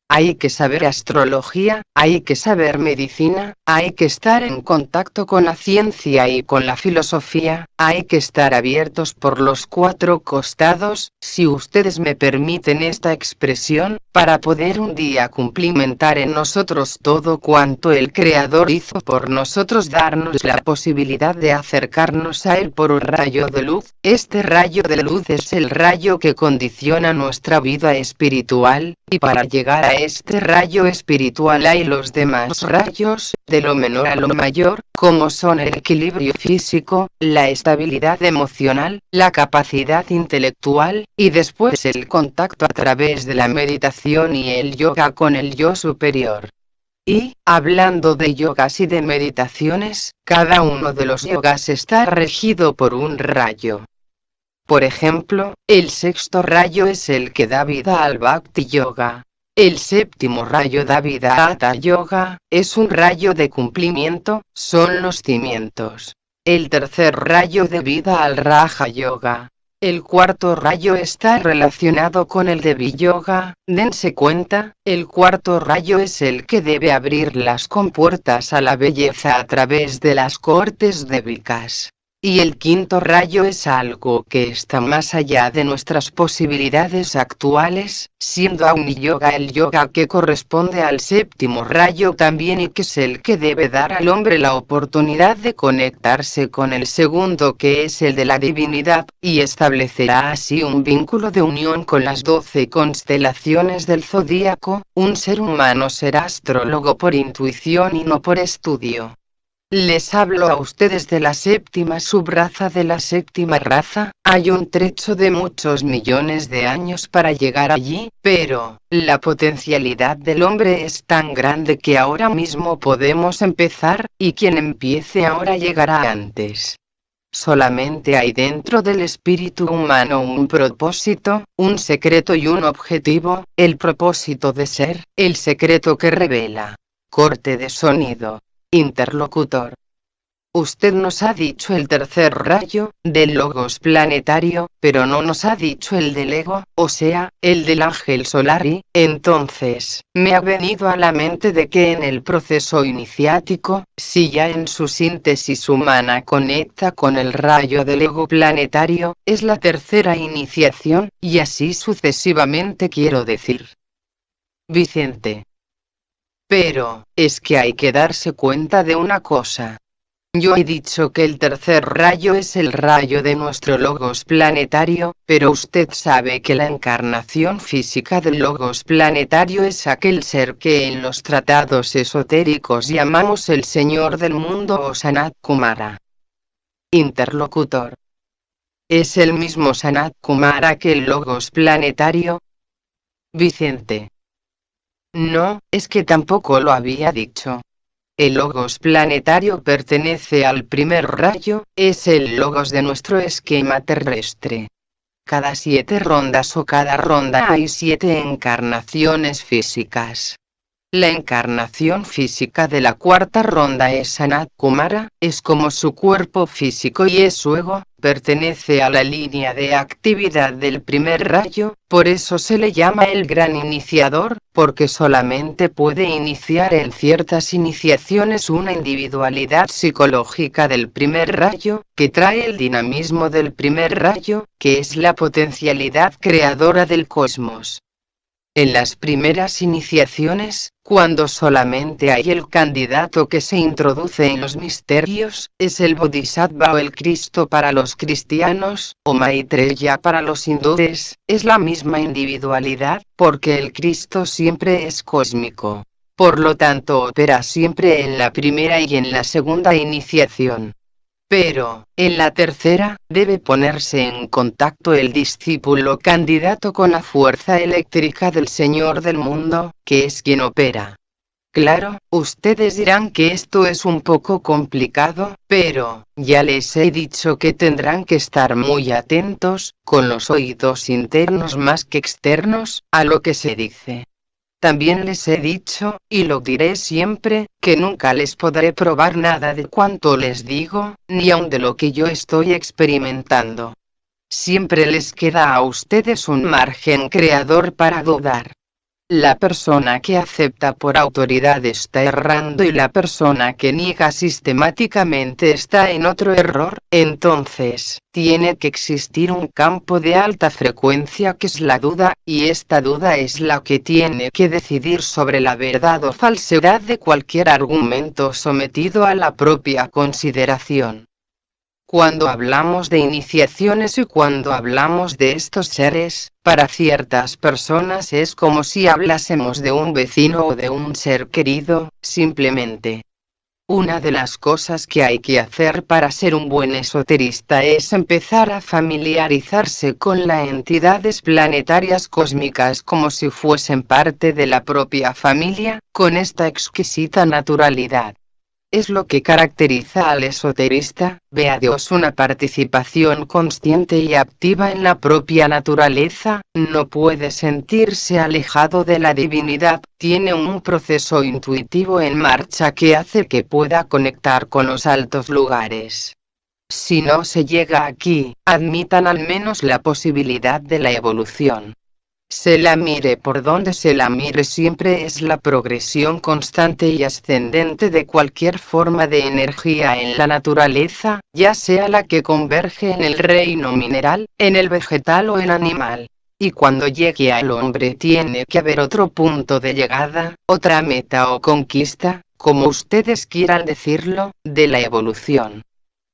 Hay que saber astrología, hay que saber medicina, hay que estar en contacto con la ciencia y con la filosofía, hay que estar abiertos por los 4 costados, si ustedes me permiten esta expresión, para poder un día cumplimentar en nosotros todo cuanto el Creador hizo por nosotros, darnos la posibilidad de acercarnos a Él por un rayo de luz. Este rayo de luz es el rayo que condiciona nuestra vida espiritual, y para llegar a este rayo espiritual hay los demás rayos, de lo menor a lo mayor, como son el equilibrio físico, la estabilidad emocional, la capacidad intelectual, y después el contacto a través de la meditación y el yoga con el yo superior. Y, hablando de yogas y de meditaciones, cada uno de los yogas está regido por un rayo. Por ejemplo, el 6º rayo es el que da vida al Bhakti Yoga. El 7º rayo da vida a Hatha Yoga, es un rayo de cumplimiento, son los cimientos. El 3er rayo da vida al Raja Yoga. El 4º rayo está relacionado con el Devi Yoga. Dense cuenta, el 4º rayo es el que debe abrir las compuertas a la belleza a través de las cohortes débicas. Y el 5º rayo es algo que está más allá de nuestras posibilidades actuales, siendo Agni Yoga el yoga que corresponde al 7º rayo también y que es el que debe dar al hombre la oportunidad de conectarse con el segundo que es el de la divinidad, y establecerá así un vínculo de unión con las 12 constelaciones del zodíaco. Un ser humano será astrólogo por intuición y no por estudio. Les hablo a ustedes de la 7ª subraza de la 7ª raza. Hay un trecho de muchos millones de años para llegar allí, pero la potencialidad del hombre es tan grande que ahora mismo podemos empezar, y quien empiece ahora llegará antes. Solamente hay dentro del espíritu humano un propósito, un secreto y un objetivo, el propósito de ser, el secreto que revela. Corte de sonido. Interlocutor. Usted nos ha dicho el tercer rayo, del logos planetario, pero no nos ha dicho el del ego, o sea, el del ángel solar y, entonces, me ha venido a la mente de que en el proceso iniciático, si ya en su síntesis humana conecta con el rayo del ego planetario, es la tercera iniciación, y así sucesivamente quiero decir. Vicente. Pero, es que hay que darse cuenta de una cosa. Yo he dicho que el tercer rayo es el rayo de nuestro logos planetario, pero usted sabe que la encarnación física del logos planetario es aquel ser que en los tratados esotéricos llamamos el Señor del Mundo o Sanat Kumara. Interlocutor. ¿Es el mismo Sanat Kumara que el logos planetario? Vicente. No, es que tampoco lo había dicho. El logos planetario pertenece al primer rayo, es el logos de nuestro esquema terrestre. Cada 7 rondas o cada ronda hay 7 encarnaciones físicas. La encarnación física de la cuarta ronda es Sanat Kumara, es como su cuerpo físico y es su ego, pertenece a la línea de actividad del primer rayo, por eso se le llama el gran iniciador, porque solamente puede iniciar en ciertas iniciaciones una individualidad psicológica del primer rayo, que trae el dinamismo del primer rayo, que es la potencialidad creadora del cosmos. En las primeras iniciaciones, cuando solamente hay el candidato que se introduce en los misterios, es el Bodhisattva o el Cristo para los cristianos, o Maitreya para los hindúes, es la misma individualidad, porque el Cristo siempre es cósmico. Por lo tanto opera siempre en la primera y en la segunda iniciación. Pero, en la tercera, debe ponerse en contacto el discípulo candidato con la fuerza eléctrica del Señor del Mundo, que es quien opera. Claro, ustedes dirán que esto es un poco complicado, pero, ya les he dicho que tendrán que estar muy atentos, con los oídos internos más que externos, a lo que se dice. También les he dicho, y lo diré siempre, que nunca les podré probar nada de cuanto les digo, ni aun de lo que yo estoy experimentando. Siempre les queda a ustedes un margen creador para dudar. La persona que acepta por autoridad está errando y la persona que niega sistemáticamente está en otro error. Entonces, tiene que existir un campo de alta frecuencia que es la duda, y esta duda es la que tiene que decidir sobre la verdad o falsedad de cualquier argumento sometido a la propia consideración. Cuando hablamos de iniciaciones y cuando hablamos de estos seres, para ciertas personas es como si hablásemos de un vecino o de un ser querido, simplemente. Una de las cosas que hay que hacer para ser un buen esoterista es empezar a familiarizarse con las entidades planetarias cósmicas como si fuesen parte de la propia familia, con esta exquisita naturalidad. Es lo que caracteriza al esoterista, ve a Dios una participación consciente y activa en la propia naturaleza, no puede sentirse alejado de la divinidad, tiene un proceso intuitivo en marcha que hace que pueda conectar con los altos lugares. Si no se llega aquí, admitan al menos la posibilidad de la evolución. Se la mire por donde se la mire, siempre es la progresión constante y ascendente de cualquier forma de energía en la naturaleza, ya sea la que converge en el reino mineral, en el vegetal o en animal. Y cuando llegue al hombre tiene que haber otro punto de llegada, otra meta o conquista, como ustedes quieran decirlo, de la evolución.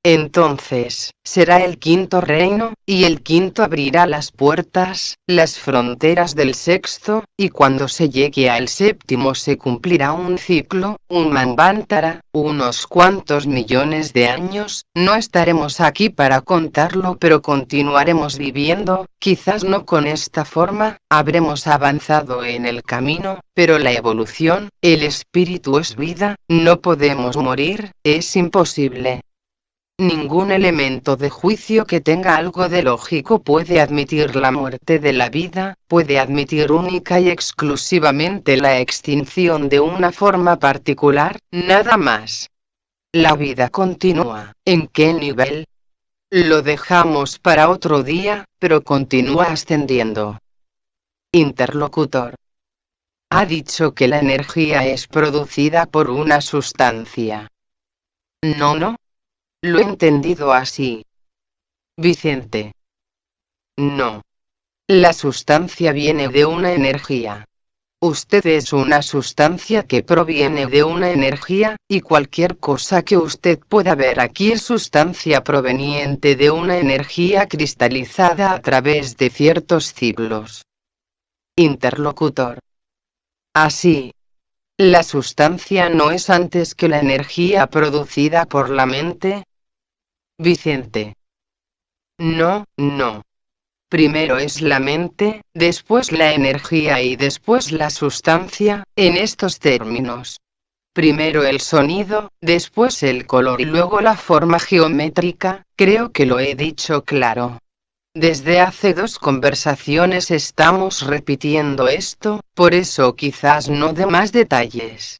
Entonces, será el quinto reino, y el quinto abrirá las puertas, las fronteras del sexto, y cuando se llegue al séptimo se cumplirá un ciclo, un manvantara, unos cuantos millones de años, no estaremos aquí para contarlo pero continuaremos viviendo, quizás no con esta forma, habremos avanzado en el camino, pero la evolución, el espíritu es vida, no podemos morir, es imposible. Ningún elemento de juicio que tenga algo de lógico puede admitir la muerte de la vida, puede admitir única y exclusivamente la extinción de una forma particular, nada más. La vida continúa. ¿En qué nivel? Lo dejamos para otro día, pero continúa ascendiendo. Interlocutor. Ha dicho que la energía es producida por una sustancia. No. Lo he entendido así. Vicente. No. La sustancia viene de una energía. Usted es una sustancia que proviene de una energía, y cualquier cosa que usted pueda ver aquí es sustancia proveniente de una energía cristalizada a través de ciertos ciclos. Interlocutor. Así. ¿La sustancia no es antes que la energía producida por la mente? Vicente. No. Primero es la mente, después la energía y después la sustancia, en estos términos. Primero el sonido, después el color y luego la forma geométrica, creo que lo he dicho claro. Desde hace 2 conversaciones estamos repitiendo esto, por eso quizás no dé más detalles.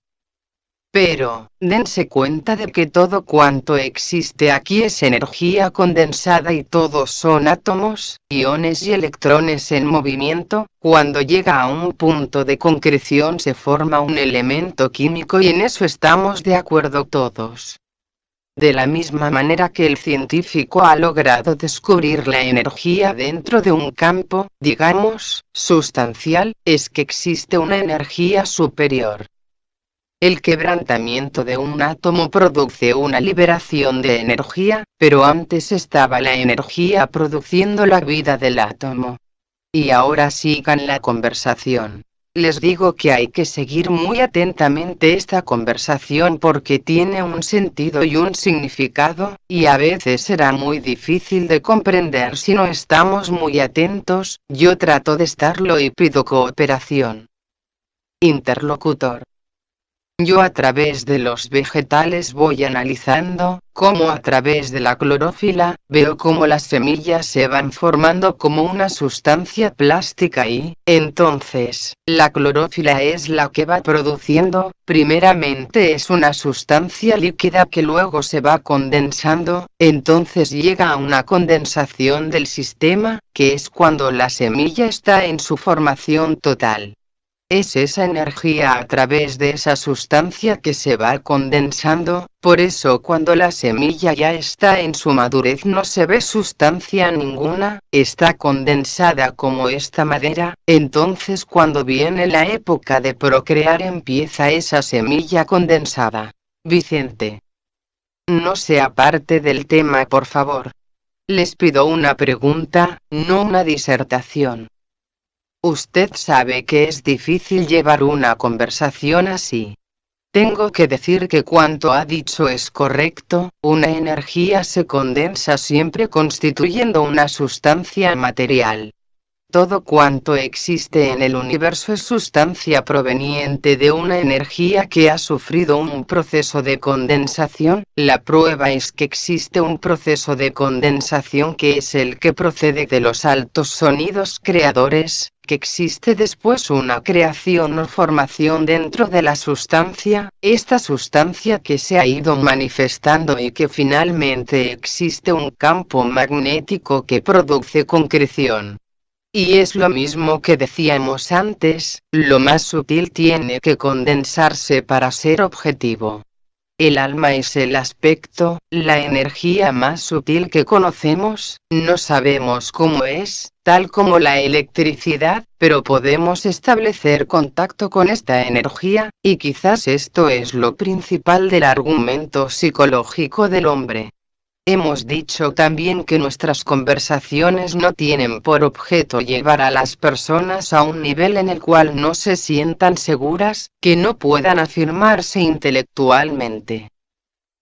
Pero, dense cuenta de que todo cuanto existe aquí es energía condensada y todos son átomos, iones y electrones en movimiento. Cuando llega a un punto de concreción se forma un elemento químico y en eso estamos de acuerdo todos. De la misma manera que el científico ha logrado descubrir la energía dentro de un campo, digamos, sustancial, es que existe una energía superior. El quebrantamiento de un átomo produce una liberación de energía, pero antes estaba la energía produciendo la vida del átomo. Y ahora sigan la conversación. Les digo que hay que seguir muy atentamente esta conversación porque tiene un sentido y un significado, y a veces será muy difícil de comprender si no estamos muy atentos. Yo trato de estarlo y pido cooperación. Interlocutor. Yo a través de los vegetales voy analizando, cómo a través de la clorofila, veo cómo las semillas se van formando como una sustancia plástica y, entonces, la clorofila es la que va produciendo, primeramente es una sustancia líquida que luego se va condensando, entonces llega a una condensación del sistema, que es cuando la semilla está en su formación total. Es esa energía a través de esa sustancia que se va condensando, por eso cuando la semilla ya está en su madurez no se ve sustancia ninguna, está condensada como esta madera, entonces cuando viene la época de procrear empieza esa semilla condensada. Vicente. No se aparte del tema, por favor. Les pido una pregunta, no una disertación. Usted sabe que es difícil llevar una conversación así. Tengo que decir que cuanto ha dicho es correcto, una energía se condensa siempre constituyendo una sustancia material. Todo cuanto existe en el universo es sustancia proveniente de una energía que ha sufrido un proceso de condensación. La prueba es que existe un proceso de condensación que es el que procede de los altos sonidos creadores, que existe después una creación o formación dentro de la sustancia, esta sustancia que se ha ido manifestando y que finalmente existe un campo magnético que produce concreción. Y es lo mismo que decíamos antes, lo más sutil tiene que condensarse para ser objetivo. El alma es el aspecto, la energía más sutil que conocemos, no sabemos cómo es, tal como la electricidad, pero podemos establecer contacto con esta energía, y quizás esto es lo principal del argumento psicológico del hombre. Hemos dicho también que nuestras conversaciones no tienen por objeto llevar a las personas a un nivel en el cual no se sientan seguras, que no puedan afirmarse intelectualmente.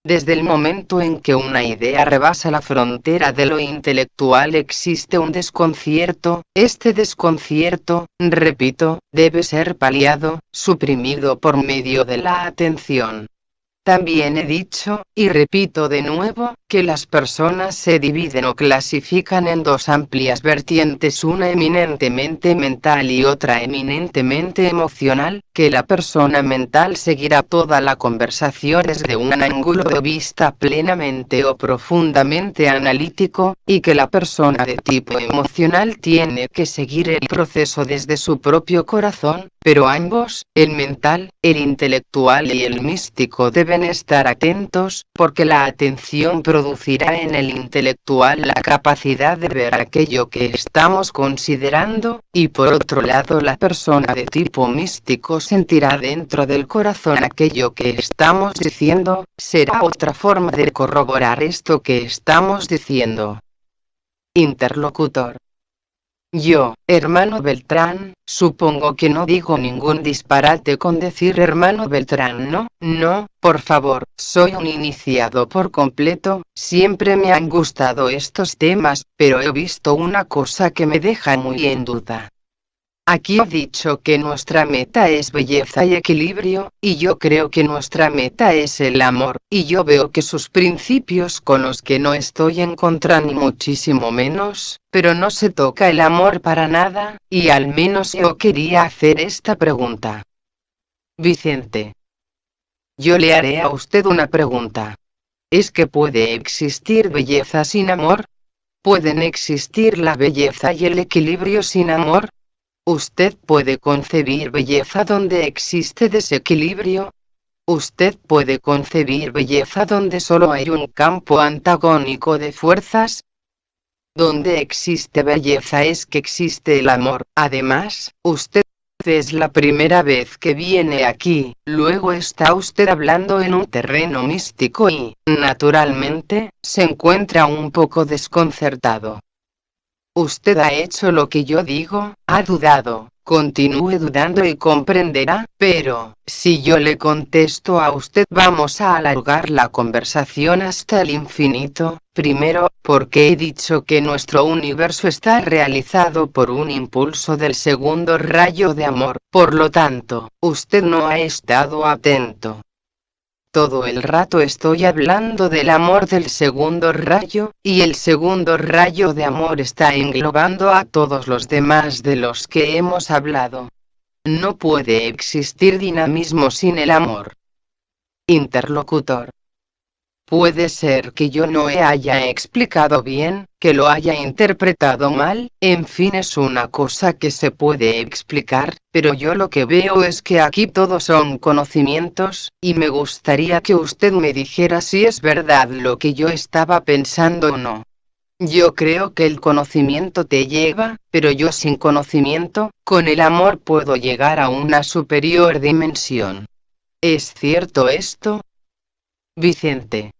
Desde el momento en que una idea rebasa la frontera de lo intelectual existe un desconcierto, este desconcierto, repito, debe ser paliado, suprimido por medio de la atención. También he dicho, y repito de nuevo, que las personas se dividen o clasifican en dos amplias vertientes, una eminentemente mental y otra eminentemente emocional, que la persona mental seguirá toda la conversación desde un ángulo de vista plenamente o profundamente analítico, y que la persona de tipo emocional tiene que seguir el proceso desde su propio corazón, pero ambos, el mental, el intelectual y el místico, deben estar atentos, porque la atención producirá en el intelectual la capacidad de ver aquello que estamos considerando, y por otro lado la persona de tipo místico sentirá dentro del corazón aquello que estamos diciendo. Será otra forma de corroborar esto que estamos diciendo. Interlocutor: yo, hermano Beltrán, supongo que no digo ningún disparate con decir hermano Beltrán, ¿no? No, por favor, soy un iniciado por completo, siempre me han gustado estos temas, pero he visto una cosa que me deja muy en duda. Aquí he dicho que nuestra meta es belleza y equilibrio, y yo creo que nuestra meta es el amor, y yo veo que sus principios, con los que no estoy en contra ni muchísimo menos, pero no se toca el amor para nada, y al menos yo quería hacer esta pregunta. Vicente: yo le haré a usted una pregunta. ¿Es que puede existir belleza sin amor? ¿Pueden existir la belleza y el equilibrio sin amor? ¿Usted puede concebir belleza donde existe desequilibrio? ¿Usted puede concebir belleza donde solo hay un campo antagónico de fuerzas? Donde existe belleza es que existe el amor. Además, usted es la primera vez que viene aquí, luego está usted hablando en un terreno místico y, naturalmente, se encuentra un poco desconcertado. Usted ha hecho lo que yo digo, ha dudado, continúe dudando y comprenderá, pero, si yo le contesto a usted vamos a alargar la conversación hasta el infinito. Primero, porque he dicho que nuestro universo está realizado por un impulso del segundo rayo de amor, por lo tanto, usted no ha estado atento. Todo el rato estoy hablando del amor del segundo rayo, y el segundo rayo de amor está englobando a todos los demás de los que hemos hablado. No puede existir dinamismo sin el amor. Interlocutor: puede ser que yo no haya explicado bien, que lo haya interpretado mal, en fin, es una cosa que se puede explicar, pero yo lo que veo es que aquí todos son conocimientos, y me gustaría que usted me dijera si es verdad lo que yo estaba pensando o no. Yo creo que el conocimiento te lleva, pero yo sin conocimiento, con el amor puedo llegar a una superior dimensión. ¿Es cierto esto? Vicente: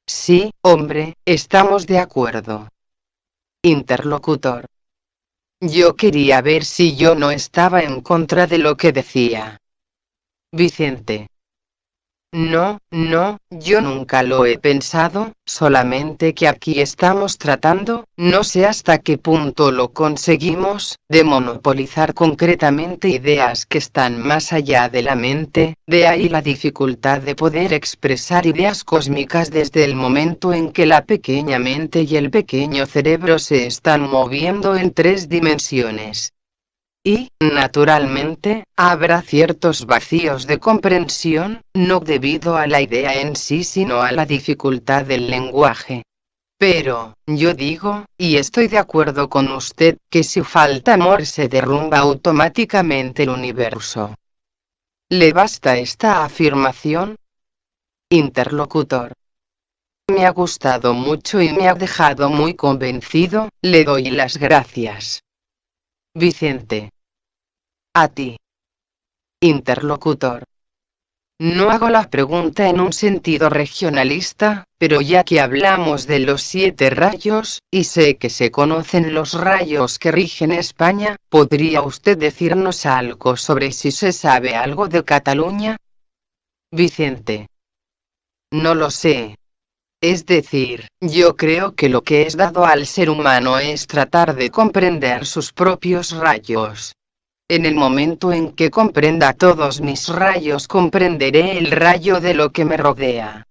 sí, hombre, estamos de acuerdo. Interlocutor: yo quería ver si yo no estaba en contra de lo que decía. Vicente: no, no, yo nunca lo he pensado, solamente que aquí estamos tratando, no sé hasta qué punto lo conseguimos, de monopolizar concretamente ideas que están más allá de la mente, de ahí la dificultad de poder expresar ideas cósmicas desde el momento en que la pequeña mente y el pequeño cerebro se están moviendo en 3 dimensiones. Y, naturalmente, habrá ciertos vacíos de comprensión, no debido a la idea en sí sino a la dificultad del lenguaje. Pero, yo digo, y estoy de acuerdo con usted, que si falta amor se derrumba automáticamente el universo. ¿Le basta esta afirmación? Interlocutor: me ha gustado mucho y me ha dejado muy convencido, le doy las gracias. Vicente: a ti. Interlocutor: no hago la pregunta en un sentido regionalista, pero ya que hablamos de los 7 rayos, y sé que se conocen los rayos que rigen España, ¿podría usted decirnos algo sobre si se sabe algo de Cataluña? Vicente: no lo sé. Es decir, yo creo que lo que es dado al ser humano es tratar de comprender sus propios rayos. En el momento en que comprenda todos mis rayos comprenderé el rayo de lo que me rodea.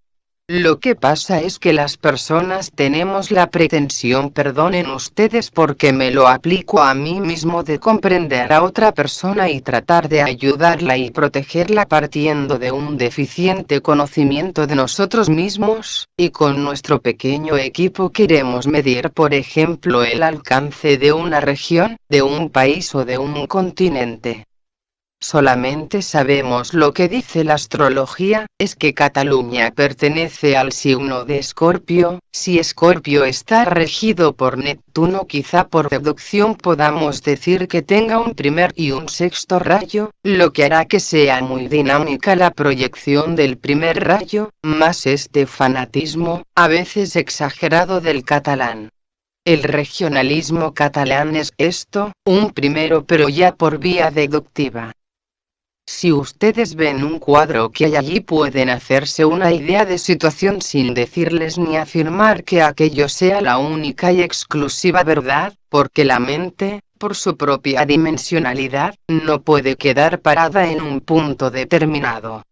Lo que pasa es que las personas tenemos la pretensión, perdonen ustedes porque me lo aplico a mí mismo, de comprender a otra persona y tratar de ayudarla y protegerla partiendo de un deficiente conocimiento de nosotros mismos, y con nuestro pequeño equipo queremos medir, por ejemplo, el alcance de una región, de un país o de un continente. Solamente sabemos lo que dice la astrología, es que Cataluña pertenece al signo de Escorpio. Si Escorpio está regido por Neptuno, quizá por deducción podamos decir que tenga un primer y un sexto rayo, lo que hará que sea muy dinámica la proyección del primer rayo, más este fanatismo, a veces exagerado, del catalán. El regionalismo catalán es esto, un primero pero ya por vía deductiva. Si ustedes ven un cuadro que hay allí, pueden hacerse una idea de situación sin decirles ni afirmar que aquello sea la única y exclusiva verdad, porque la mente, por su propia dimensionalidad, no puede quedar parada en un punto determinado.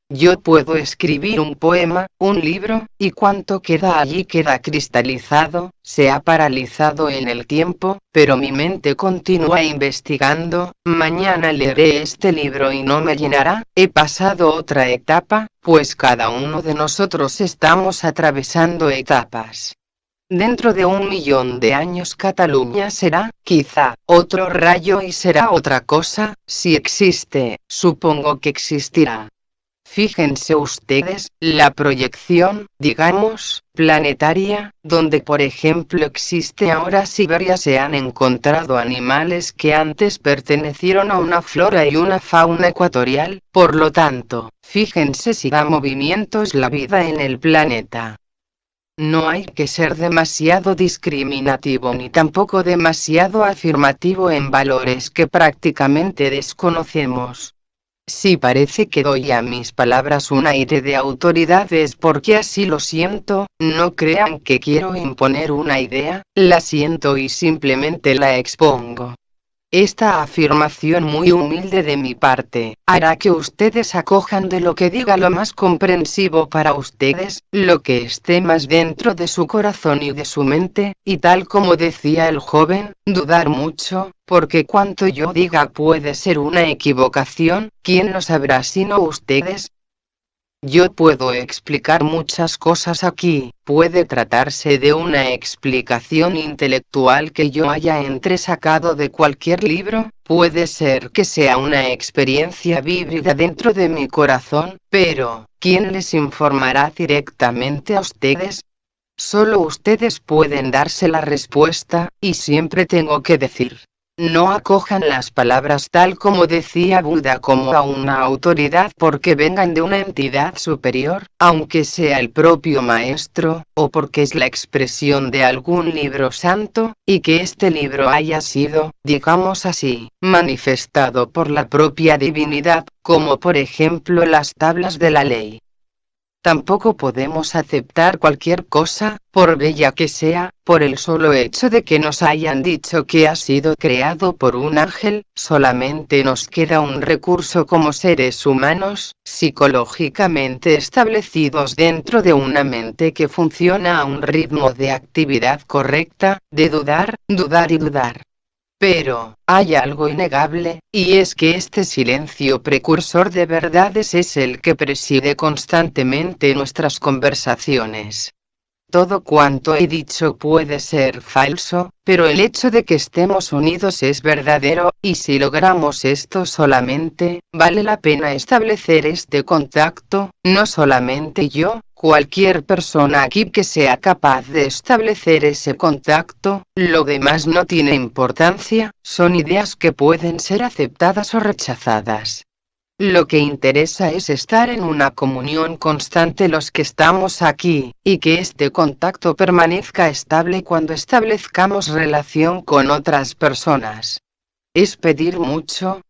Yo puedo escribir un poema, un libro, y cuanto queda allí queda cristalizado, se ha paralizado en el tiempo, pero mi mente continúa investigando. Mañana leeré este libro y no me llenará, he pasado otra etapa, pues cada uno de nosotros estamos atravesando etapas. Dentro de 1.000.000 de años Cataluña será, quizá, otro rayo y será otra cosa, si existe, supongo que existirá. Fíjense ustedes, la proyección, digamos, planetaria, donde por ejemplo existe ahora Siberia, se han encontrado animales que antes pertenecieron a una flora y una fauna ecuatorial, por lo tanto, fíjense si da movimientos la vida en el planeta. No hay que ser demasiado discriminativo ni tampoco demasiado afirmativo en valores que prácticamente desconocemos. Si parece que doy a mis palabras un aire de autoridad es porque así lo siento, no crean que quiero imponer una idea, la siento y simplemente la expongo. Esta afirmación muy humilde de mi parte, hará que ustedes acojan de lo que diga lo más comprensivo para ustedes, lo que esté más dentro de su corazón y de su mente, y tal como decía el joven, dudar mucho, porque cuanto yo diga puede ser una equivocación, ¿quién lo sabrá sino ustedes? Yo puedo explicar muchas cosas aquí, puede tratarse de una explicación intelectual que yo haya entresacado de cualquier libro, puede ser que sea una experiencia vívida dentro de mi corazón, pero, ¿quién les informará directamente a ustedes? Solo ustedes pueden darse la respuesta, y siempre tengo que decir. No acojan las palabras tal como decía Buda como a una autoridad porque vengan de una entidad superior, aunque sea el propio maestro, o porque es la expresión de algún libro santo, y que este libro haya sido, digamos así, manifestado por la propia divinidad, como por ejemplo las tablas de la ley. Tampoco podemos aceptar cualquier cosa, por bella que sea, por el solo hecho de que nos hayan dicho que ha sido creado por un ángel. Solamente nos queda un recurso como seres humanos, psicológicamente establecidos dentro de una mente que funciona a un ritmo de actividad correcta, de dudar, dudar y dudar. Pero, hay algo innegable, y es que este silencio precursor de verdades es el que preside constantemente nuestras conversaciones. Todo cuanto he dicho puede ser falso, pero el hecho de que estemos unidos es verdadero, y si logramos esto solamente, vale la pena establecer este contacto, no solamente yo, cualquier persona aquí que sea capaz de establecer ese contacto, lo demás no tiene importancia, son ideas que pueden ser aceptadas o rechazadas. Lo que interesa es estar en una comunión constante los que estamos aquí, y que este contacto permanezca estable cuando establezcamos relación con otras personas. ¿Es pedir mucho?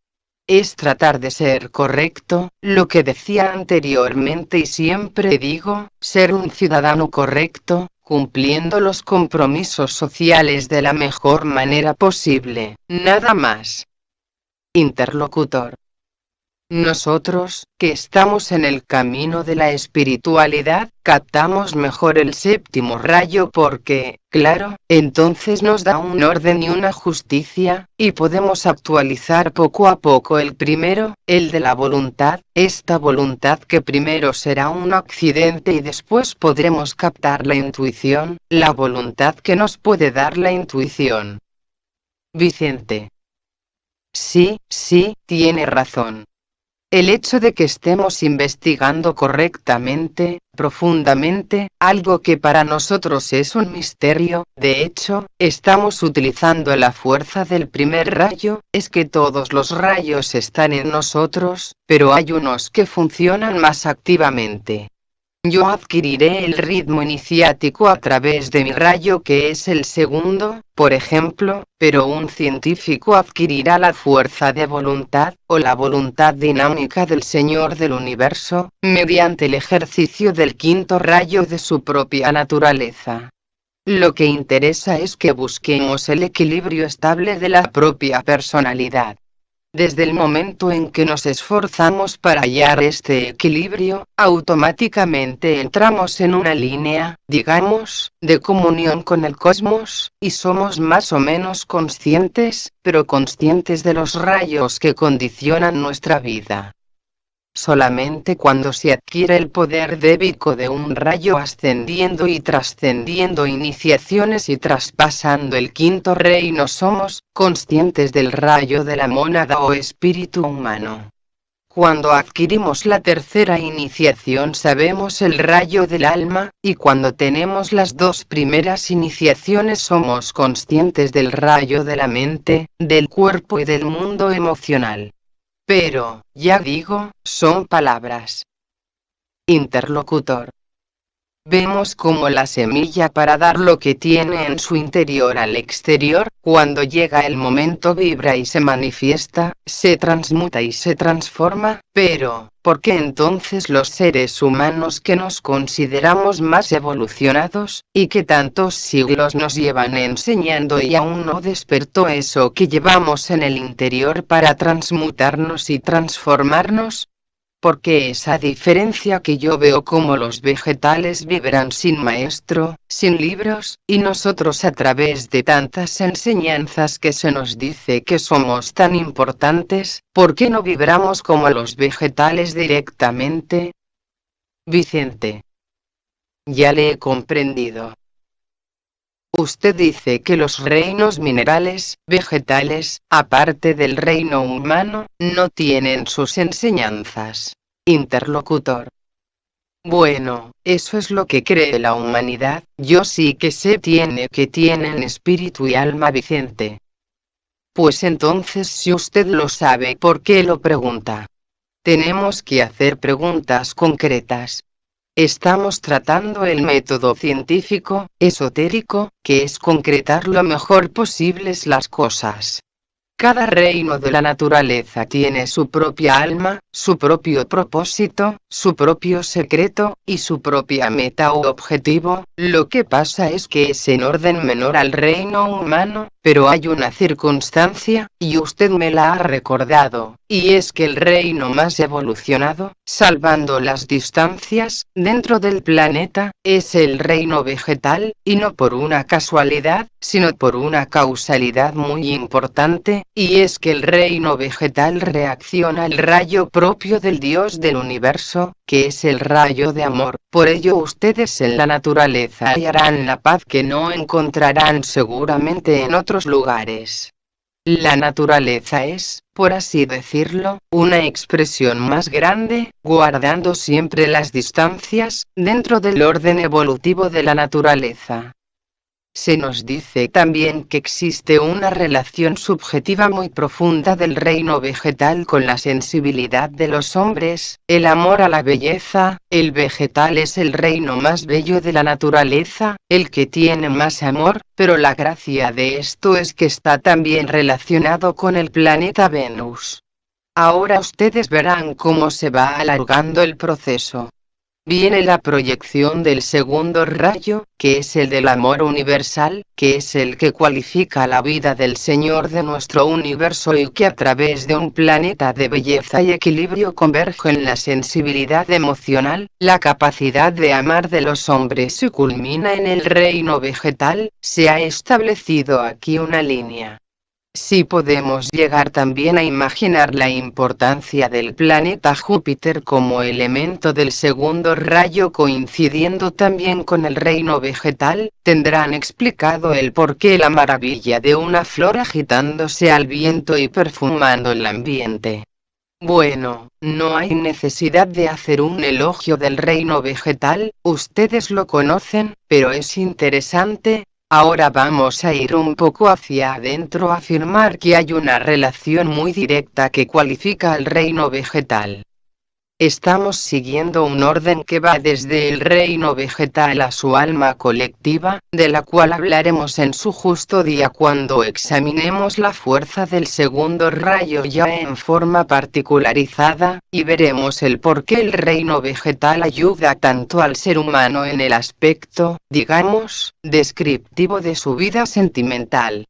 Es tratar de ser correcto, lo que decía anteriormente y siempre digo, ser un ciudadano correcto, cumpliendo los compromisos sociales de la mejor manera posible, nada más. Interlocutor. Nosotros, que estamos en el camino de la espiritualidad, captamos mejor el séptimo rayo porque, claro, entonces nos da un orden y una justicia, y podemos actualizar poco a poco el primero, el de la voluntad, esta voluntad que primero será un accidente y después podremos captar la intuición, la voluntad que nos puede dar la intuición. Vicente. Sí, tiene razón. El hecho de que estemos investigando correctamente, profundamente, algo que para nosotros es un misterio, de hecho, estamos utilizando la fuerza del primer rayo, es que todos los rayos están en nosotros, pero hay unos que funcionan más activamente. Yo adquiriré el ritmo iniciático a través de mi rayo que es el segundo, por ejemplo, pero un científico adquirirá la fuerza de voluntad, o la voluntad dinámica del Señor del Universo, mediante el ejercicio del quinto rayo de su propia naturaleza. Lo que interesa es que busquemos el equilibrio estable de la propia personalidad. Desde el momento en que nos esforzamos para hallar este equilibrio, automáticamente entramos en una línea, digamos, de comunión con el cosmos, y somos más o menos conscientes, pero conscientes de los rayos que condicionan nuestra vida. Solamente cuando se adquiere el poder débico de un rayo ascendiendo y trascendiendo iniciaciones y traspasando el quinto reino somos conscientes del rayo de la mónada o espíritu humano. Cuando adquirimos la tercera iniciación sabemos el rayo del alma, y cuando tenemos las dos primeras iniciaciones somos conscientes del rayo de la mente, del cuerpo y del mundo emocional. Pero, ya digo, son palabras. Interlocutor. Vemos como la semilla para dar lo que tiene en su interior al exterior, cuando llega el momento vibra y se manifiesta, se transmuta y se transforma, pero, ¿por qué entonces los seres humanos que nos consideramos más evolucionados, y que tantos siglos nos llevan enseñando y aún no despertó eso que llevamos en el interior para transmutarnos y transformarnos? Porque esa diferencia que yo veo como los vegetales vibran sin maestro, sin libros, y nosotros a través de tantas enseñanzas que se nos dice que somos tan importantes, ¿por qué no vibramos como los vegetales directamente? Vicente. Ya le he comprendido. Usted dice que los reinos minerales, vegetales, aparte del reino humano, no tienen sus enseñanzas. Interlocutor. Bueno, eso es lo que cree la humanidad, yo sí que sé que tienen espíritu y alma Vicente. Pues entonces si usted lo sabe, ¿por qué lo pregunta? Tenemos que hacer preguntas concretas. Estamos tratando el método científico, esotérico, que es concretar lo mejor posibles las cosas. Cada reino de la naturaleza tiene su propia alma, su propio propósito, su propio secreto, y su propia meta u objetivo. Lo que pasa es que es en orden menor al reino humano, pero hay una circunstancia, y usted me la ha recordado, y es que el reino más evolucionado, salvando las distancias, dentro del planeta, es el reino vegetal, y no por una casualidad, sino por una causalidad muy importante, y es que el reino vegetal reacciona al rayo propio del Dios del universo, que es el rayo de amor. Por ello ustedes en la naturaleza hallarán la paz que no encontrarán seguramente en otros lugares. La naturaleza es, por así decirlo, una expresión más grande, guardando siempre las distancias, dentro del orden evolutivo de la naturaleza. Se nos dice también que existe una relación subjetiva muy profunda del reino vegetal con la sensibilidad de los hombres, el amor a la belleza. El vegetal es el reino más bello de la naturaleza, el que tiene más amor, pero la gracia de esto es que está también relacionado con el planeta Venus. Ahora ustedes verán cómo se va alargando el proceso. Viene la proyección del segundo rayo, que es el del amor universal, que es el que cualifica la vida del Señor de nuestro universo y que a través de un planeta de belleza y equilibrio converge en la sensibilidad emocional, la capacidad de amar de los hombres y culmina en el reino vegetal. Se ha establecido aquí una línea. Si podemos llegar también a imaginar la importancia del planeta Júpiter como elemento del segundo rayo coincidiendo también con el reino vegetal, tendrán explicado el porqué la maravilla de una flor agitándose al viento y perfumando el ambiente. Bueno, no hay necesidad de hacer un elogio del reino vegetal, ustedes lo conocen, pero es interesante. Ahora vamos a ir un poco hacia adentro a afirmar que hay una relación muy directa que cualifica al reino vegetal. Estamos siguiendo un orden que va desde el reino vegetal a su alma colectiva, de la cual hablaremos en su justo día cuando examinemos la fuerza del segundo rayo ya en forma particularizada, y veremos el por qué el reino vegetal ayuda tanto al ser humano en el aspecto, digamos, descriptivo de su vida sentimental.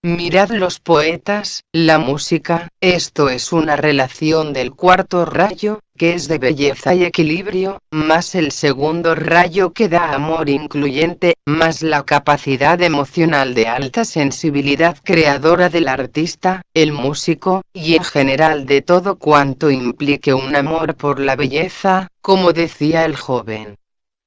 Mirad los poetas, la música, esto es una relación del cuarto rayo, que es de belleza y equilibrio, más el segundo rayo que da amor incluyente, más la capacidad emocional de alta sensibilidad creadora del artista, el músico, y en general de todo cuanto implique un amor por la belleza, como decía el joven.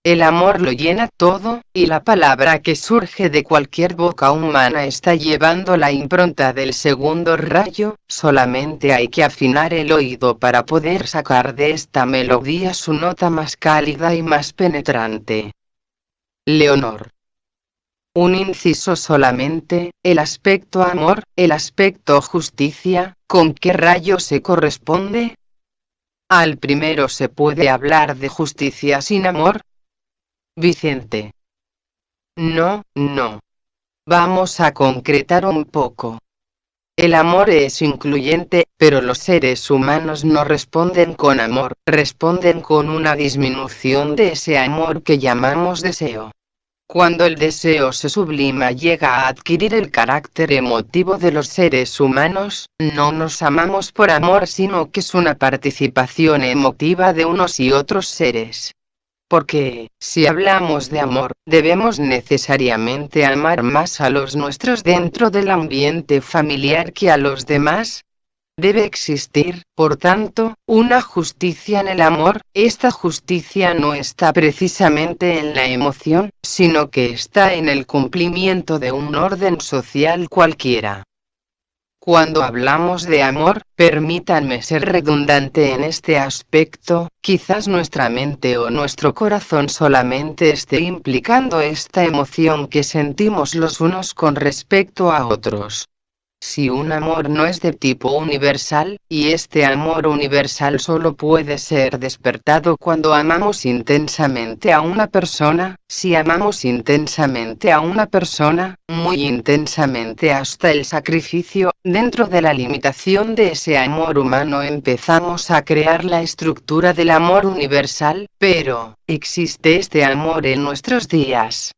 El amor lo llena todo, y la palabra que surge de cualquier boca humana está llevando la impronta del segundo rayo, solamente hay que afinar el oído para poder sacar de esta melodía su nota más cálida y más penetrante. Leonor. Un inciso solamente, el aspecto amor, el aspecto justicia, ¿con qué rayo se corresponde? Al primero se puede hablar de justicia sin amor. Vicente. No, no. Vamos a concretar un poco. El amor es incluyente, pero los seres humanos no responden con amor, responden con una disminución de ese amor que llamamos deseo. Cuando el deseo se sublima llega a adquirir el carácter emotivo de los seres humanos, no nos amamos por amor sino que es una participación emotiva de unos y otros seres. Porque, si hablamos de amor, debemos necesariamente amar más a los nuestros dentro del ambiente familiar que a los demás. Debe existir, por tanto, una justicia en el amor. Esta justicia no está precisamente en la emoción, sino que está en el cumplimiento de un orden social cualquiera. Cuando hablamos de amor, permítanme ser redundante en este aspecto, quizás nuestra mente o nuestro corazón solamente esté implicando esta emoción que sentimos los unos con respecto a otros. Si un amor no es de tipo universal, y este amor universal solo puede ser despertado cuando amamos intensamente a una persona, si amamos intensamente a una persona, muy intensamente hasta el sacrificio, dentro de la limitación de ese amor humano empezamos a crear la estructura del amor universal, pero, ¿existe este amor en nuestros días?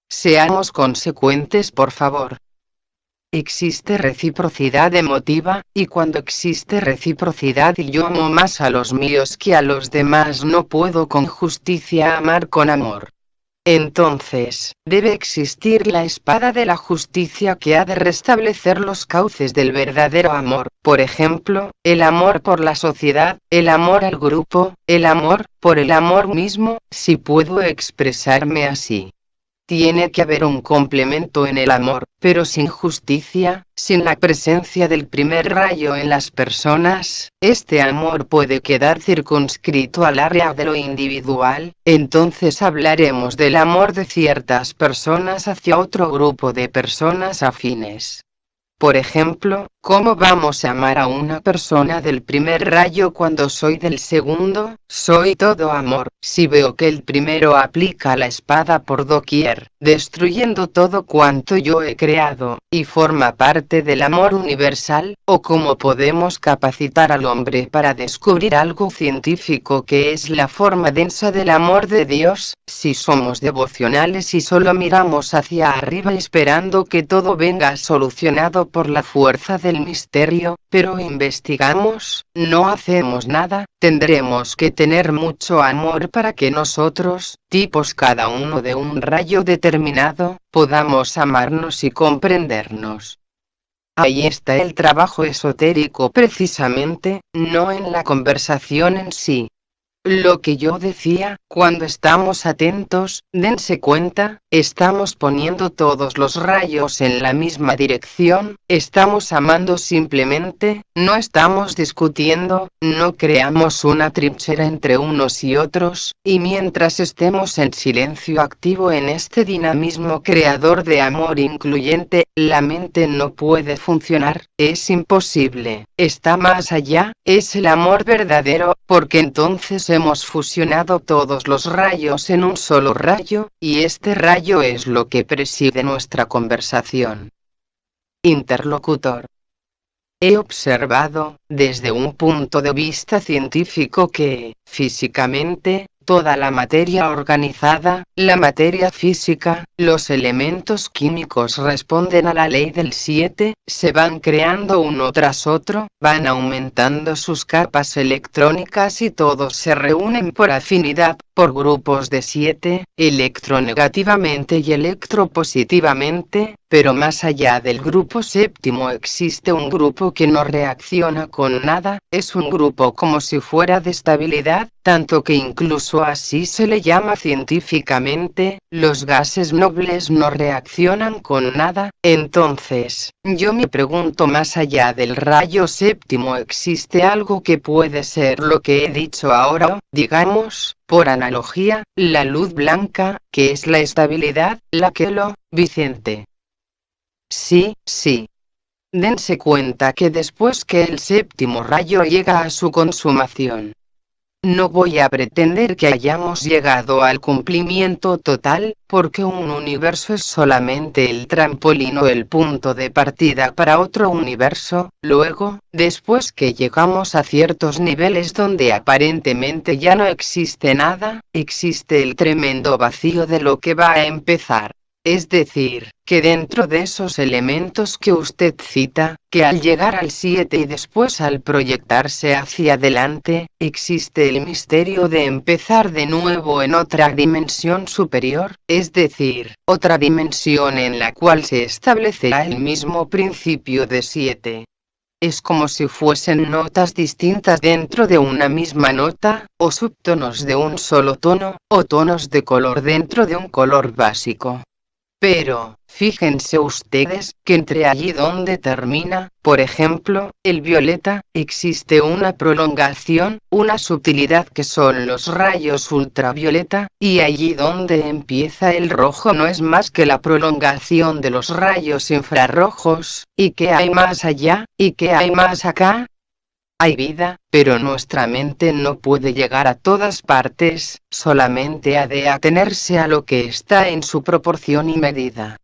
Seamos consecuentes por favor. Existe reciprocidad emotiva, y cuando existe reciprocidad y yo amo más a los míos que a los demás no puedo con justicia amar con amor. Entonces, debe existir la espada de la justicia que ha de restablecer los cauces del verdadero amor, por ejemplo, el amor por la sociedad, el amor al grupo, el amor por el amor mismo, si puedo expresarme así. Tiene que haber un complemento en el amor, pero sin justicia, sin la presencia del primer rayo en las personas, este amor puede quedar circunscrito al área de lo individual. Entonces hablaremos del amor de ciertas personas hacia otro grupo de personas afines. Por ejemplo, ¿Cómo vamos a amar a una persona del primer rayo cuando soy del segundo? Soy todo amor. Si veo que el primero aplica la espada por doquier, destruyendo todo cuanto yo he creado, y forma parte del amor universal, o cómo podemos capacitar al hombre para descubrir algo científico que es la forma densa del amor de Dios, si somos devocionales y solo miramos hacia arriba esperando que todo venga solucionado por la fuerza del misterio, pero investigamos, no hacemos nada. Tendremos que tener mucho amor para que nosotros, tipos cada uno de un rayo determinado, podamos amarnos y comprendernos. Ahí está el trabajo esotérico precisamente, no en la conversación en sí. Lo que yo decía, cuando estamos atentos, dense cuenta, estamos poniendo todos los rayos en la misma dirección, estamos amando simplemente, no estamos discutiendo, no creamos una trinchera entre unos y otros, y mientras estemos en silencio activo en este dinamismo creador de amor incluyente, la mente no puede funcionar, es imposible, está más allá, es el amor verdadero, porque entonces hemos fusionado todos los rayos en un solo rayo, y este rayo es lo que preside nuestra conversación. Interlocutor. He observado, desde un punto de vista científico que, físicamente, toda la materia organizada, la materia física, los elementos químicos responden a la ley del 7, se van creando uno tras otro, van aumentando sus capas electrónicas y todos se reúnen por afinidad, por grupos de 7, electronegativamente y electropositivamente, pero más allá del grupo séptimo existe un grupo que no reacciona con nada, es un grupo como si fuera de estabilidad, tanto que incluso así se le llama científicamente, los gases nobles no reaccionan con nada. Entonces, yo me pregunto, más allá del rayo séptimo existe algo que puede ser lo que he dicho ahora, digamos, por analogía, la luz blanca, que es la estabilidad, la que lo, Vicente. Sí, sí. Dense cuenta que después que el séptimo rayo llega a su consumación, no voy a pretender que hayamos llegado al cumplimiento total, porque un universo es solamente el trampolín o el punto de partida para otro universo. Luego, después que llegamos a ciertos niveles donde aparentemente ya no existe nada, existe el tremendo vacío de lo que va a empezar. Es decir, que dentro de esos elementos que usted cita, que al llegar al 7 y después al proyectarse hacia adelante, existe el misterio de empezar de nuevo en otra dimensión superior, es decir, otra dimensión en la cual se establecerá el mismo principio de 7. Es como si fuesen notas distintas dentro de una misma nota, o subtonos de un solo tono, o tonos de color dentro de un color básico. Pero, fíjense ustedes, que entre allí donde termina, por ejemplo, el violeta, existe una prolongación, una sutilidad que son los rayos ultravioleta, y allí donde empieza el rojo no es más que la prolongación de los rayos infrarrojos. ¿Y qué hay más allá? ¿Y qué hay más acá? Hay vida, pero nuestra mente no puede llegar a todas partes, solamente ha de atenerse a lo que está en su proporción y medida.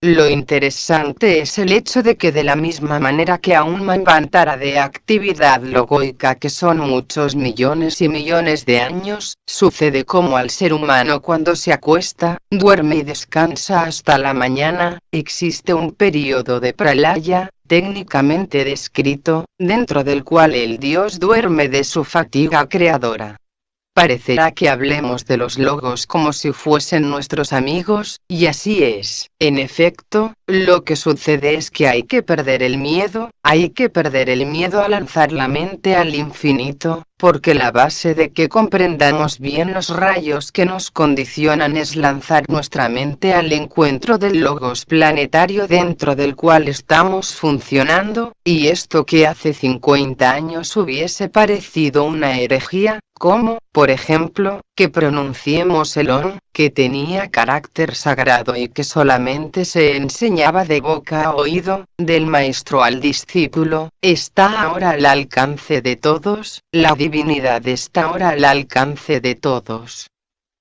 Lo interesante es el hecho de que de la misma manera que a un manvantara de actividad logoica, que son muchos millones y millones de años, sucede como al ser humano cuando se acuesta, duerme y descansa hasta la mañana, existe un período de pralaya, técnicamente descrito, dentro del cual el Dios duerme de su fatiga creadora. Parecerá que hablemos de los logos como si fuesen nuestros amigos, y así es. En efecto, lo que sucede es que hay que perder el miedo a lanzar la mente al infinito, porque la base de que comprendamos bien los rayos que nos condicionan es lanzar nuestra mente al encuentro del logos planetario dentro del cual estamos funcionando, y esto que hace 50 años hubiese parecido una herejía, como, por ejemplo, que pronunciemos el on, que tenía carácter sagrado y que solamente se enseñaba de boca a oído, del maestro al discípulo, está ahora al alcance de todos, la divinidad está ahora al alcance de todos.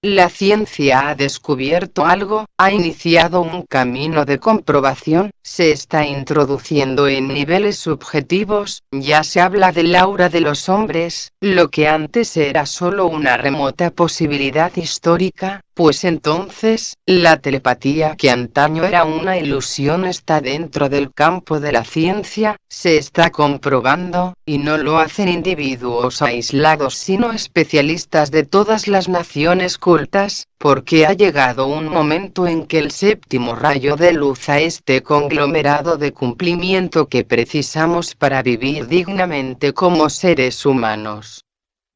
La ciencia ha descubierto algo, ha iniciado un camino de comprobación, se está introduciendo en niveles subjetivos, ya se habla del aura de los hombres, lo que antes era solo una remota posibilidad histórica, pues entonces, la telepatía que antaño era una ilusión está dentro del campo de la ciencia, se está comprobando, y no lo hacen individuos aislados sino especialistas de todas las naciones cultas, porque ha llegado un momento en que el séptimo rayo de luz a este conglomerado de cumplimiento que precisamos para vivir dignamente como seres humanos.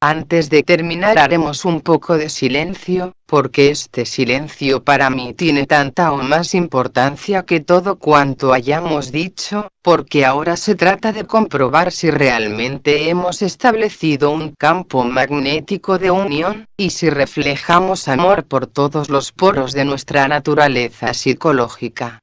Antes de terminar haremos un poco de silencio, porque este silencio para mí tiene tanta o más importancia que todo cuanto hayamos dicho, porque ahora se trata de comprobar si realmente hemos establecido un campo magnético de unión, y si reflejamos amor por todos los poros de nuestra naturaleza psicológica.